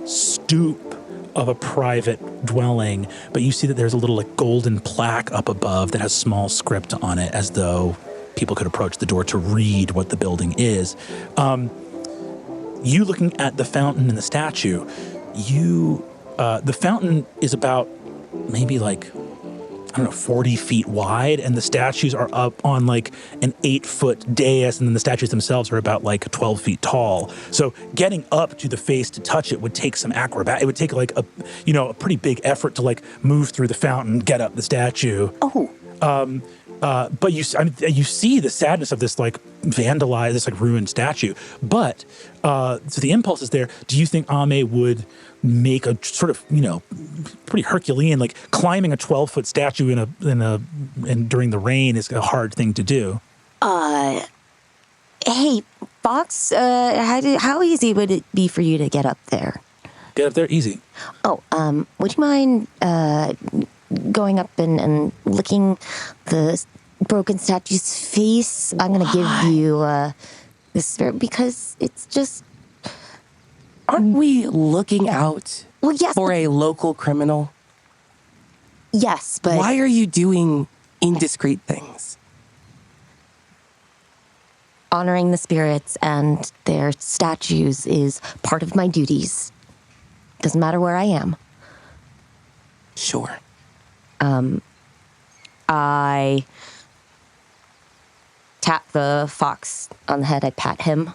Speaker 2: stoop of a private dwelling, but you see that there's a little like golden plaque up above that has small script on it, as though people could approach the door to read what the building is. You looking at the fountain and the statue, the fountain is about maybe like, 40 feet wide, and the statues are up on like an 8-foot dais, and then the statues themselves are about like 12 feet tall. So getting up to the face to touch it would take some acrobat. It would take like a pretty big effort to like move through the fountain, get up the statue.
Speaker 1: Oh.
Speaker 2: But you see the sadness of this like vandalized, this like ruined statue. But so the impulse is there. Do you think Ame would make a sort of pretty Herculean, like climbing a 12-foot statue and during the rain is a hard thing to do?
Speaker 1: Hey, Fox, how easy would it be for you to get up there?
Speaker 2: Get up there easy.
Speaker 1: Oh, would you mind going up and licking the broken statue's face? I'm going to give you this because it's just...
Speaker 4: Aren't we looking out for a local criminal?
Speaker 1: Yes, but...
Speaker 4: Why are you doing indiscreet things?
Speaker 1: Honoring the spirits and their statues is part of my duties. Doesn't matter where I am.
Speaker 4: Sure.
Speaker 1: I tap the fox on the head. I pat him.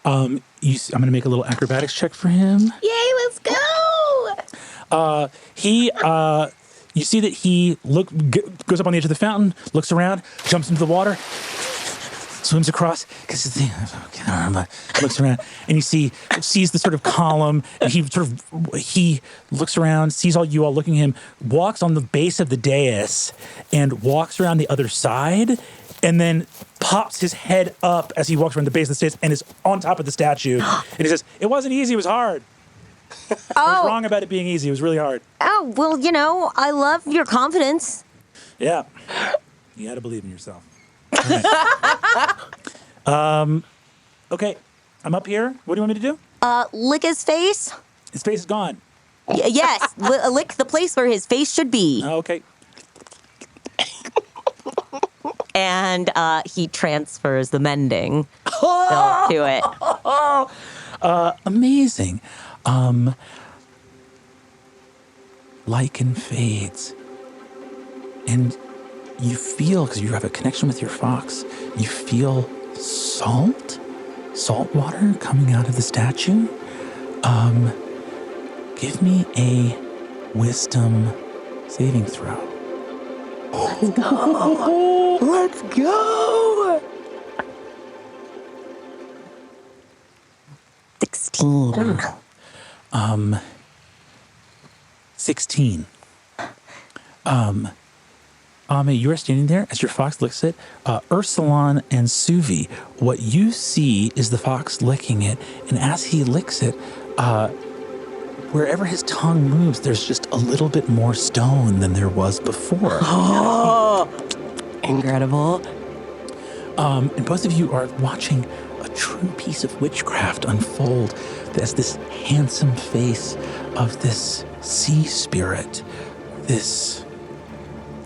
Speaker 2: I'm going to make a little acrobatics check for him.
Speaker 1: Yay, let's go!
Speaker 2: You see that he goes up on the edge of the fountain, looks around, jumps into the water, swims across, looks around, and sees the sort of column, and he looks around, sees you all looking at him, walks on the base of the dais, and walks around the other side, and then pops his head up as he walks around the base of the stairs and is on top of the statue. And he says, "It wasn't easy, it was hard." I was wrong about it being easy, it was really hard.
Speaker 1: Oh, well, I love your confidence.
Speaker 2: Yeah. You gotta believe in yourself. All right. Okay, I'm up here. What do you want me to do?
Speaker 1: Lick his face?
Speaker 2: His face is gone.
Speaker 1: Yes, lick the place where his face should be.
Speaker 2: Okay.
Speaker 1: And he transfers the mending to it.
Speaker 2: Amazing. Lichen fades. And you feel, because you have a connection with your fox, you feel salt water coming out of the statue. Give me a wisdom saving throw.
Speaker 4: Let's go!
Speaker 1: 16.
Speaker 2: 16. Ame, you are standing there as your fox licks it. Ursulon and Suvi, what you see is the fox licking it, and as he licks it, wherever his tongue moves, there's just a little bit more stone than there was before.
Speaker 4: Oh, incredible.
Speaker 2: And both of you are watching a true piece of witchcraft unfold as this handsome face of this sea spirit,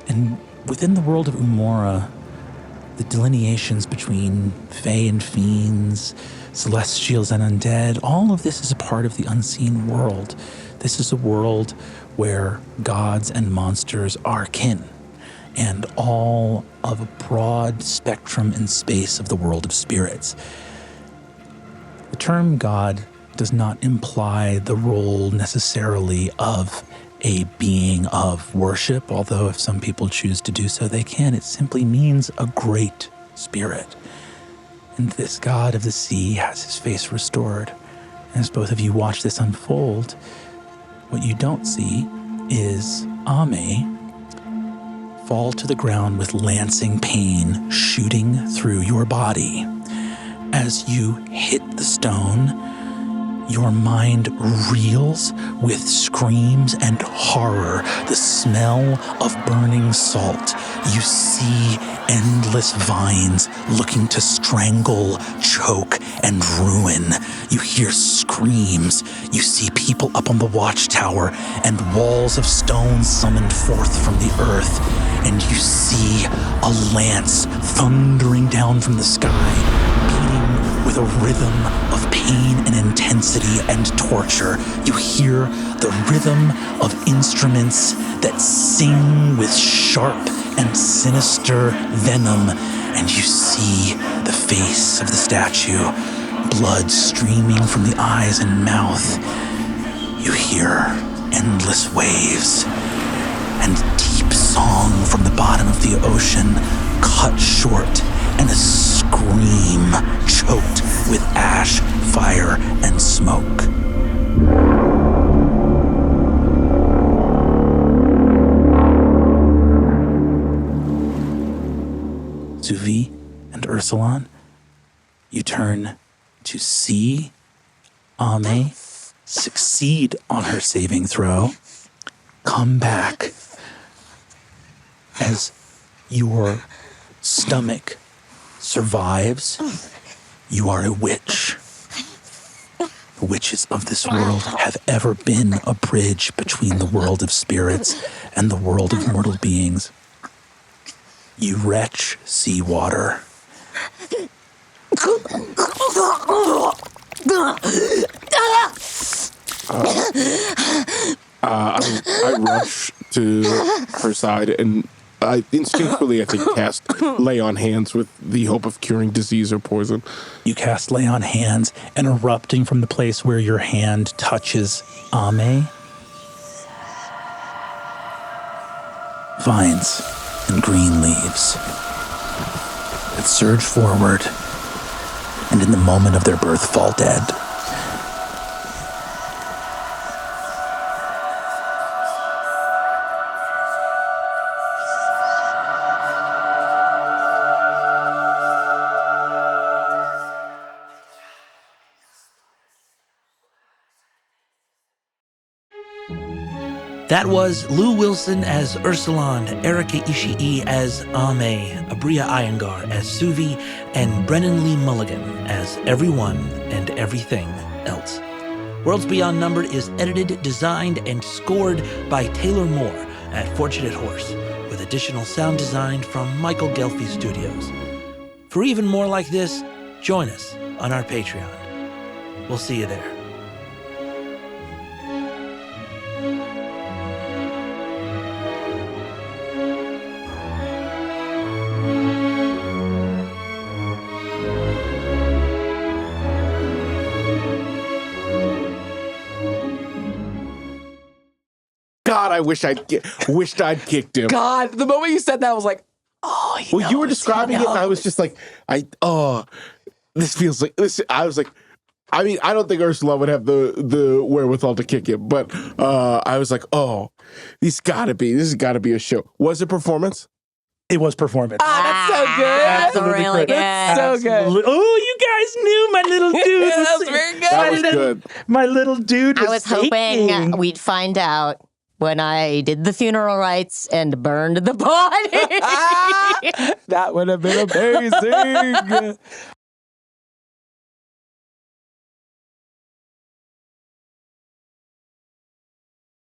Speaker 2: and within the world of Umora, the delineations between fae and fiends, celestials and undead, all of this is a part of the unseen world. This is a world where gods and monsters are kin, and all of a broad spectrum and space of the world of spirits. The term God does not imply the role necessarily of a being of worship, although if some people choose to do so, they can. It simply means a great spirit. And this god of the sea has his face restored. As both of you watch this unfold, what you don't see is Ame fall to the ground with lancing pain shooting through your body. As you hit the stone, your mind reels with screams and horror, the smell of burning salt. You see endless vines looking to strangle, choke, and ruin. You hear screams. You see people up on the watchtower and walls of stone summoned forth from the earth. And you see a lance thundering down from the sky, beating with a rhythm of pain and intensity and torture. You hear the rhythm of instruments that sing with sharp and sinister venom, and you see the face of the statue, blood streaming from the eyes and mouth. You hear endless waves and deep song from the bottom of the ocean, cut short, and a scream choked with ash, fire, and smoke. Suvi and Ursulon, you turn to see Ame succeed on her saving throw, come back as your stomach survives. You are a witch. The witches of this world have ever been a bridge between the world of spirits and the world of mortal beings. You wretch seawater.
Speaker 3: I rush to her side and I instinctually, I think, cast lay on hands with the hope of curing disease or poison.
Speaker 2: You cast lay on hands, and erupting from the place where your hand touches Ame, vines and green leaves that surge forward, and in the moment of their birth fall dead. That was Lou Wilson as Ursulon, Erika Ishii as Ame, Aabria Iyengar as Suvi, and Brennan Lee Mulligan as everyone and everything else. Worlds Beyond Numbered is edited, designed, and scored by Taylor Moore at Fortunate Horse, with additional sound design from Michael Ghelfi Studios. For even more like this, join us on our Patreon. We'll see you there.
Speaker 3: God, I wished I'd kicked him.
Speaker 4: God, the moment you said that, I was like, oh,
Speaker 3: Well, you were describing it, and I was just like, this feels like this. I was like, I mean, I don't think Ursula would have the wherewithal to kick him, but I was like, oh, this has got to be a show. Was it performance?
Speaker 2: It was performance.
Speaker 4: that's so good.
Speaker 1: That's really good.
Speaker 4: That's so good.
Speaker 2: Oh, you guys knew my little dude.
Speaker 4: That was very good.
Speaker 3: That was good.
Speaker 2: My little dude was
Speaker 1: I was hoping we'd find out when I did the funeral rites and burned the body.
Speaker 4: That would have been amazing.